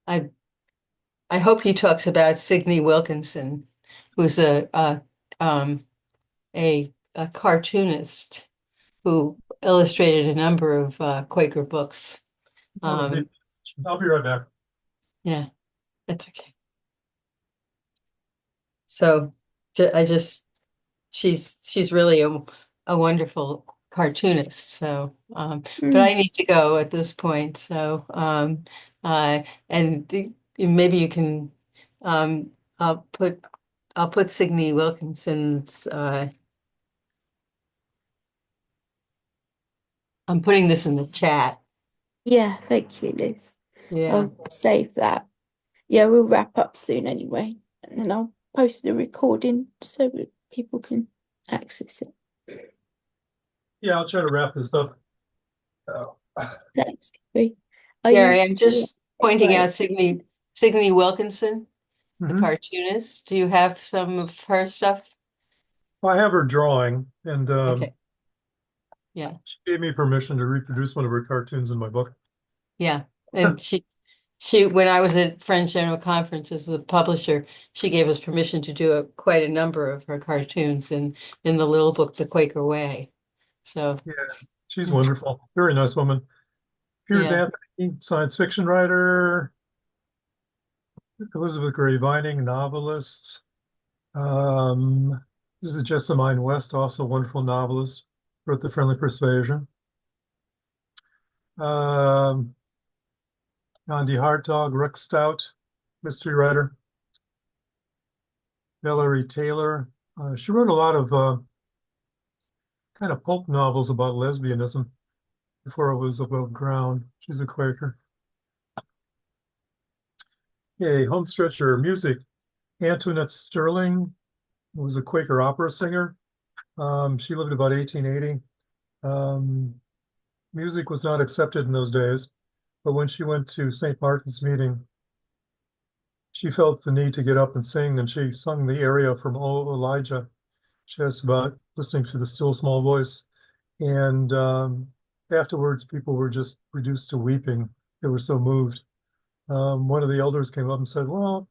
I hope he talks about Signe Wilkinson, who's um a cartoonist who illustrated a number of Quaker books. I'll be right back. Yeah, that's okay. So I just she's really a wonderful cartoonist. So but I need to go at this point. So and maybe you can um I'll put I'll put Signe Wilkinson's I'm putting this in the chat. Yeah, thank you, Liz. Yeah. I'll save that. Yeah, we'll wrap up soon anyway. And then I'll post the recording so that people can access it. Yeah, I'll try to wrap this up. Thanks, Gary. Are Gary, you I'm just pointing right? out Signe Wilkinson, the Mhm. cartoonist. Do you have some of her stuff? I have her drawing, and Okay. Yeah. she gave me permission to reproduce one of her cartoons in my book. Yeah. And she when I was at Friends General Conference as the publisher, she gave us permission to do quite a number of her cartoons in the little book, The Quaker Way. So Yeah, she's yeah. wonderful. Very nice woman. Piers Yeah. Anthony, science fiction writer. Elizabeth Gray Vining, novelist. This is Jessamine West, also a wonderful novelist. Wrote The Friendly Persuasion. Um, Gandhi Hartog, Rex Stout, mystery writer. Valerie Taylor. She wrote a lot of kind of pulp novels about lesbianism before it was above ground. She's a Quaker. Yay, homestretcher music. Antoinette Sterling was a Quaker opera singer. She lived about 1880. Um, music was not accepted in those days, but when she went to St. Martin's meeting, she felt the need to get up and sing, and she sung the aria from O Elijah. She asked about listening to the still small voice. And afterwards, people were just reduced to weeping. They were so moved. One of the elders came up and said, well,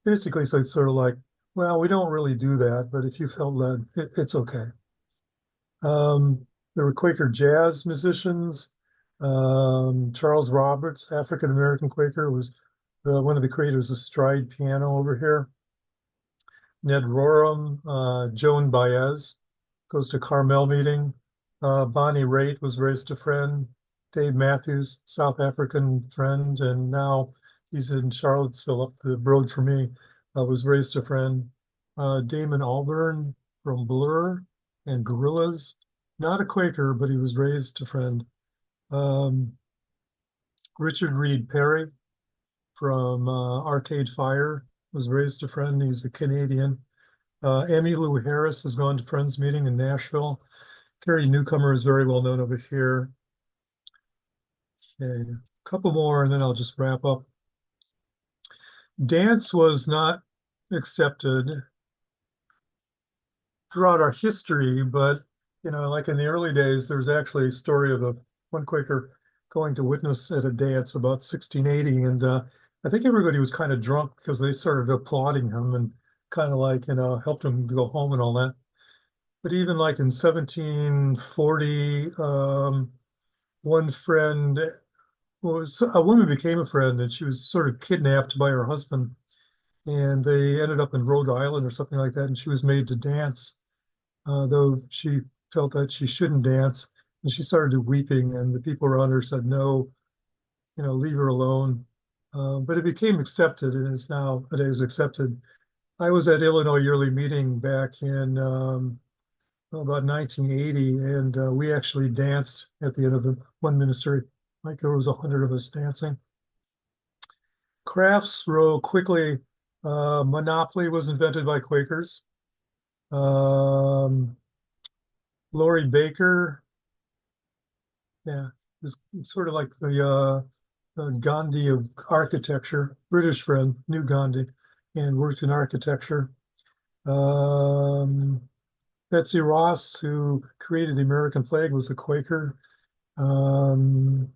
basically said sort of like, well, we don't really do that, but if you felt led, it's okay. There were Quaker jazz musicians. Charles Roberts, African American Quaker, was one of the creators of stride piano over here. Ned Rorem, Joan Baez goes to Carmel meeting. Bonnie Raitt was raised a friend. Dave Matthews, South African friend, and now he's in Charlottesville up the road from me, was raised a friend. Damon Albarn from Blur and Gorillaz, not a Quaker, but he was raised a friend. Richard Reed Perry from Arcade Fire was raised a friend. He's a Canadian. Emmylou Harris has gone to Friends meeting in Nashville. Carrie Newcomer is very well known over here. Okay, a couple more and then I'll just wrap up. Dance was not accepted throughout our history, but like in the early days, there's actually a story of one Quaker going to witness at a dance about 1680, and I think everybody was kind of drunk because they started applauding him and kind of like helped him go home and all that. But even like in 1740, one friend was a woman became a friend, and she was sort of kidnapped by her husband, and they ended up in Rhode Island or something like that, and she was made to dance, though she felt that she shouldn't dance, and she started weeping, and the people around her said, "No, leave her alone." But it became accepted, and is nowadays accepted. I was at Illinois Yearly Meeting back in about 1980, and we actually danced at the end of the one ministry. Like there was 100 of us dancing. Crafts real quickly. Monopoly was invented by Quakers. Um, Laurie Baker, yeah, is sort of like the Gandhi of architecture. British friend, knew Gandhi, and worked in architecture. Um, Betsy Ross, who created the American flag, was a Quaker. Um,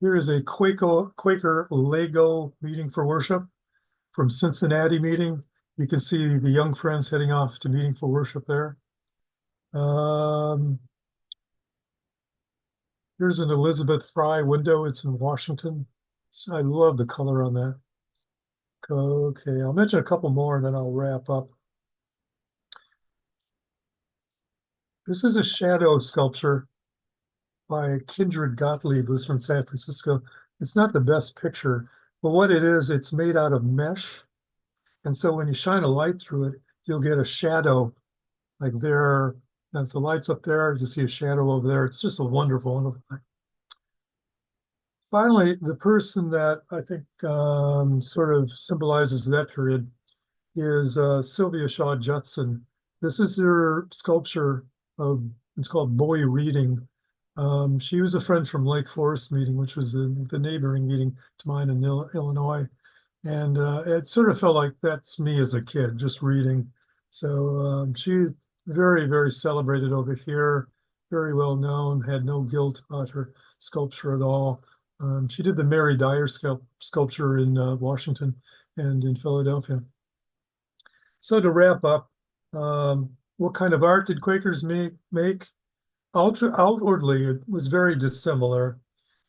Here is a Quaker Lego meeting for worship from Cincinnati meeting. You can see the young friends heading off to meeting for worship there. Um, Here's an Elizabeth Fry window. It's in Washington. I love the color on that. Okay, I'll mention a couple more and then I'll wrap up. This is a shadow sculpture by Kindred Gottlieb, who's from San Francisco. It's not the best picture, but what it is, it's made out of mesh. And so when you shine a light through it, you'll get a shadow like there. And if the light's up there, you see a shadow over there. It's just a wonderful, wonderful thing. Finally, the person that I think sort of symbolizes that period is Sylvia Shaw Judson. This is her sculpture of, it's called Boy Reading. She was a friend from Lake Forest meeting, which was the neighboring meeting to mine in Illinois. And it sort of felt like that's me as a kid, just reading. So she very, very celebrated over here, very well known, had no guilt about her sculpture at all. She did the Mary Dyer sculpture in Washington and in Philadelphia. So to wrap up, what kind of art did Quakers make? Outwardly, it was very dissimilar.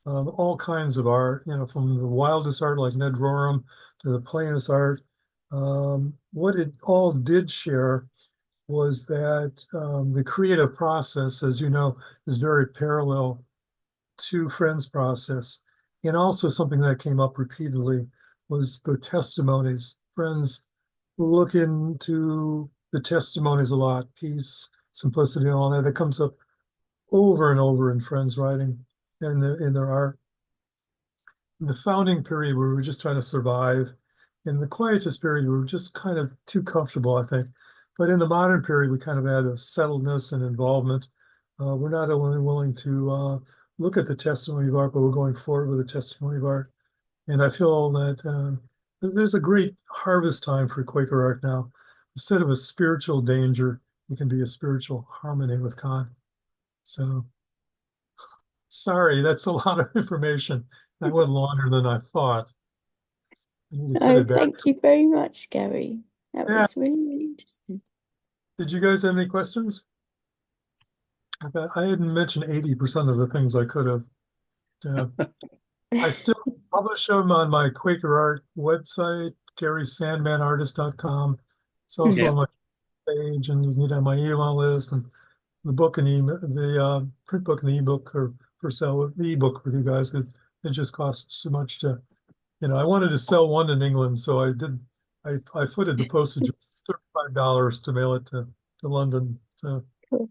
All kinds of art, from the wildest art like Ned Rorem to the plainest art. What it all did share was that the creative process, as you know, is very parallel to Friends' process. And also something that came up repeatedly was the testimonies. Friends look into the testimonies a lot, peace, simplicity, and all that. That comes up over and over in Friends' writing and in their art. In the founding period, we were just trying to survive. In the quietist period, we were just kind of too comfortable, I think. But in the modern period, we kind of had a settledness and involvement. We're not only willing to look at the testimony of art, but we're going forward with the testimony of art. And I feel that there's a great harvest time for Quaker art now. Instead of a spiritual danger, it can be a spiritual harmony with God. So sorry, that's a lot of information. That went longer than I thought. I need to cut Oh, it back. thank you very much, Gary. That Yeah. was really, really interesting. Did you guys have any questions? I hadn't mentioned 80% of the things I could have. I still publish them on my Quaker Art website, GarySandmanArtist.com. It's also on my page, and you can get on my email list. And the book and the print book and the ebook are for sale. The ebook with you guys, it just costs too much to, I wanted to sell one in England, so I did. I footed the postage of $35 to mail it to London. So Cool.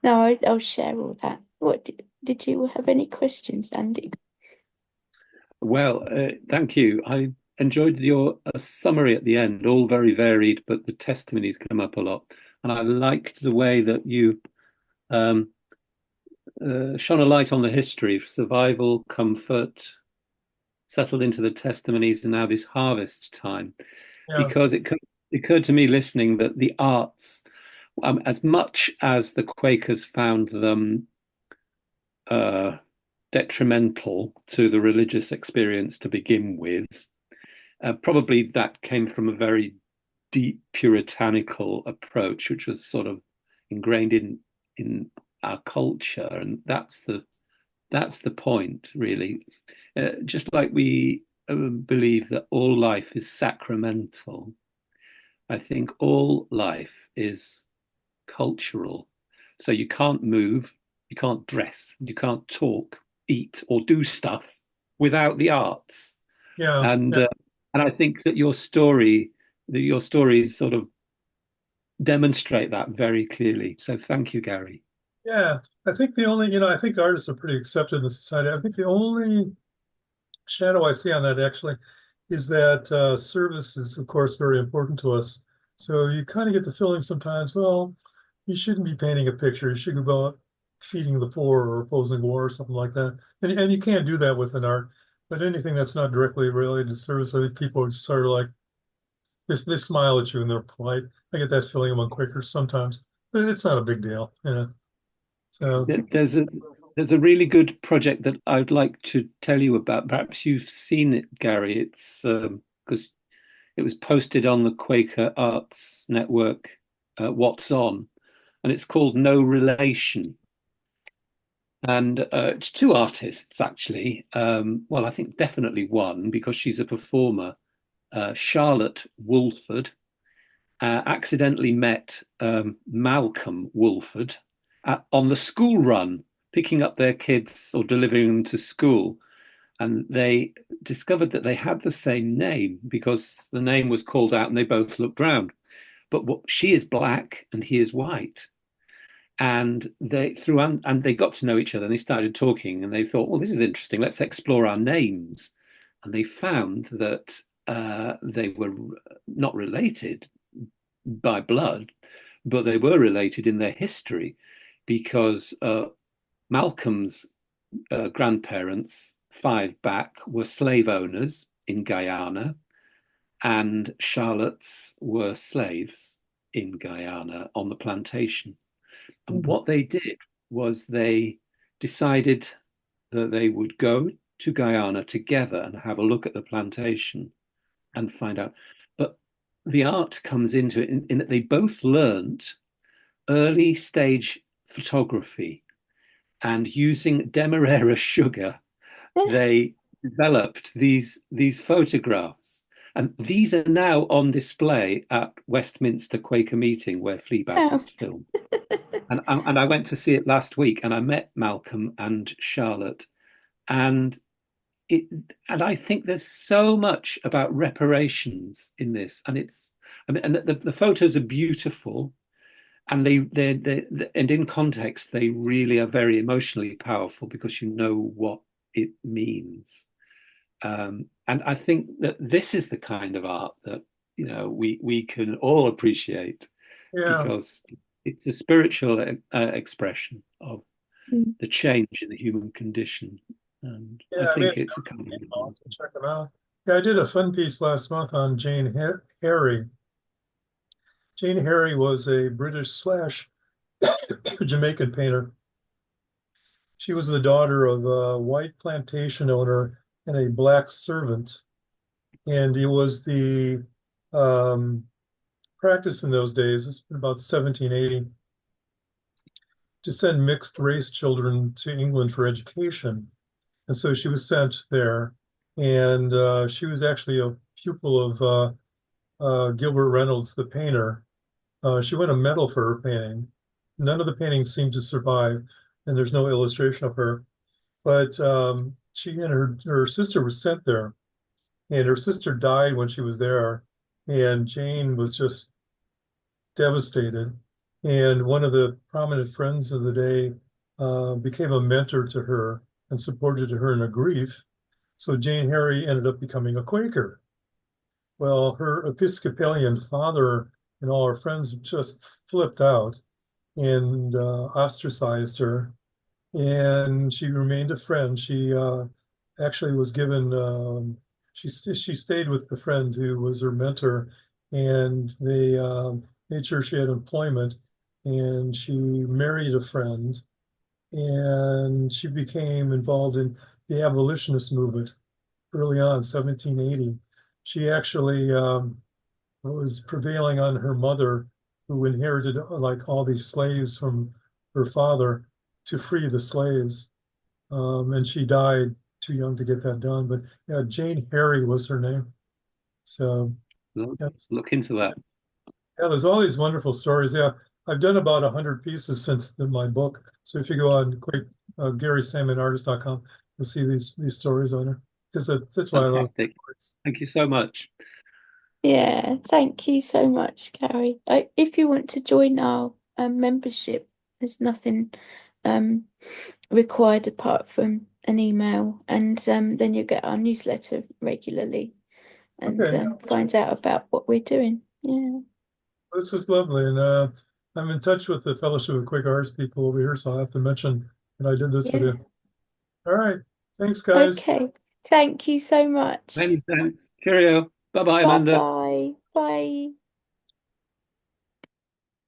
No, I'll share all that. What did you have any questions, Andy? Well, thank you. I enjoyed your summary at the end, all very varied, but the testimonies come up a lot. And I liked the way that you shone a light on the history, survival, comfort, settled into the testimonies, and now this harvest time. yeah, Because it occurred to me listening that the arts, as much as the Quakers found them detrimental to the religious experience to begin with, Probably that came from a very deep puritanical approach, which was sort of ingrained in our culture, and that's the point, really. Just like we believe that all life is sacramental, I think all life is cultural. So you can't move, you can't dress, you can't talk, eat, or do stuff without the arts. Yeah, And yeah, and I think that your stories sort of demonstrate that very clearly. So thank you, Gary. yeah. I think the only, I think artists are pretty accepted in the society. I think the only shadow I see on that actually is that service is, of course, very important to us. So you kind of get the feeling sometimes, well, you shouldn't be painting a picture. You should go out feeding the poor or opposing war or something like that. And you can't do that with an art. But anything that's not directly related to service, I think people are sort of like, they smile at you and they're polite. I get that feeling among Quakers sometimes, but it's not a big deal. So, There's a really good project that I'd like to tell you about. Perhaps you've seen it, Gary. It's because it was posted on the Quaker Arts Network, What's On, and it's called No Relation. And it's two artists, actually. Well, I think definitely one, because she's a performer, Charlotte Woolford, accidentally met Malcolm Woolford on the school run, picking up their kids or delivering them to school. And they discovered that they had the same name because the name was called out and they both looked round. But she is black and he is white. And they got to know each other and they started talking and they thought, well, this is interesting. Let's explore our names. And they found that they were not related by blood, but they were related in their history because Malcolm's grandparents, 5 back, were slave owners in Guyana, and Charlotte's were slaves in Guyana on the plantation. And what they did was they decided that they would go to Guyana together and have a look at the plantation and find out. But the art comes into it in that they both learned early stage photography, and using demerara sugar, they developed these photographs. And these are now on display at Westminster Quaker Meeting, where Fleabag was filmed. And I went to see it last week, and I met Malcolm and Charlotte, and I think there's so much about reparations in this, and the photos are beautiful, and they and in context they really are very emotionally powerful because you know what it means. And I think that this is the kind of art that we can all appreciate yeah, because it's a spiritual expression of Mm. the change in the human condition, and I yeah. I mean, think it's a kind I'll of have to check them out. Yeah, I did a fun piece last month on Jane Harry. Jane Harry was a British slash Jamaican painter. She was the daughter of a white plantation owner and a black servant. And it was the um, practice in those days, it's been about 1780, to send mixed race children to England for education. And so she was sent there. And she was actually a pupil of Gilbert Reynolds, the painter. She won a medal for her painting. None of the paintings seem to survive, and there's no illustration of her. But she and her sister were sent there, and her sister died when she was there, and Jane was just devastated. And one of the prominent friends of the day became a mentor to her and supported her in her grief. So Jane Harry ended up becoming a Quaker. Well, her Episcopalian father and all her friends just flipped out and ostracized her, and she remained a friend. She actually was given. She stayed with the friend who was her mentor, and they made sure she had employment. And she married a friend, and she became involved in the abolitionist movement early on, 1780. she actually was prevailing on her mother, who inherited like all these slaves from her father, to free the slaves. And she died too young to get that done. But yeah, Jane Harry was her name. So yeah, Let's look into that. yeah, there's all these wonderful stories. Yeah, I've done about 100 pieces since my book. So if you go on GarySandmanArtist.com, you'll see these stories on there. Because that's why I love Fantastic. stories. Thank you so much. Yeah, thank you so much, Gary. If you want to join our membership, there's nothing required apart from an email, and then you get our newsletter regularly and Okay, find out about what we're doing. Yeah. this is lovely. And I'm in touch with the Fellowship of Quaker Arts people over here, so I'll have to mention that I did this with Yeah. you. All right. Thanks, guys. Okay. Thank you so much. Many thanks. Cheerio. Bye bye, Amanda. Bye-bye. Bye.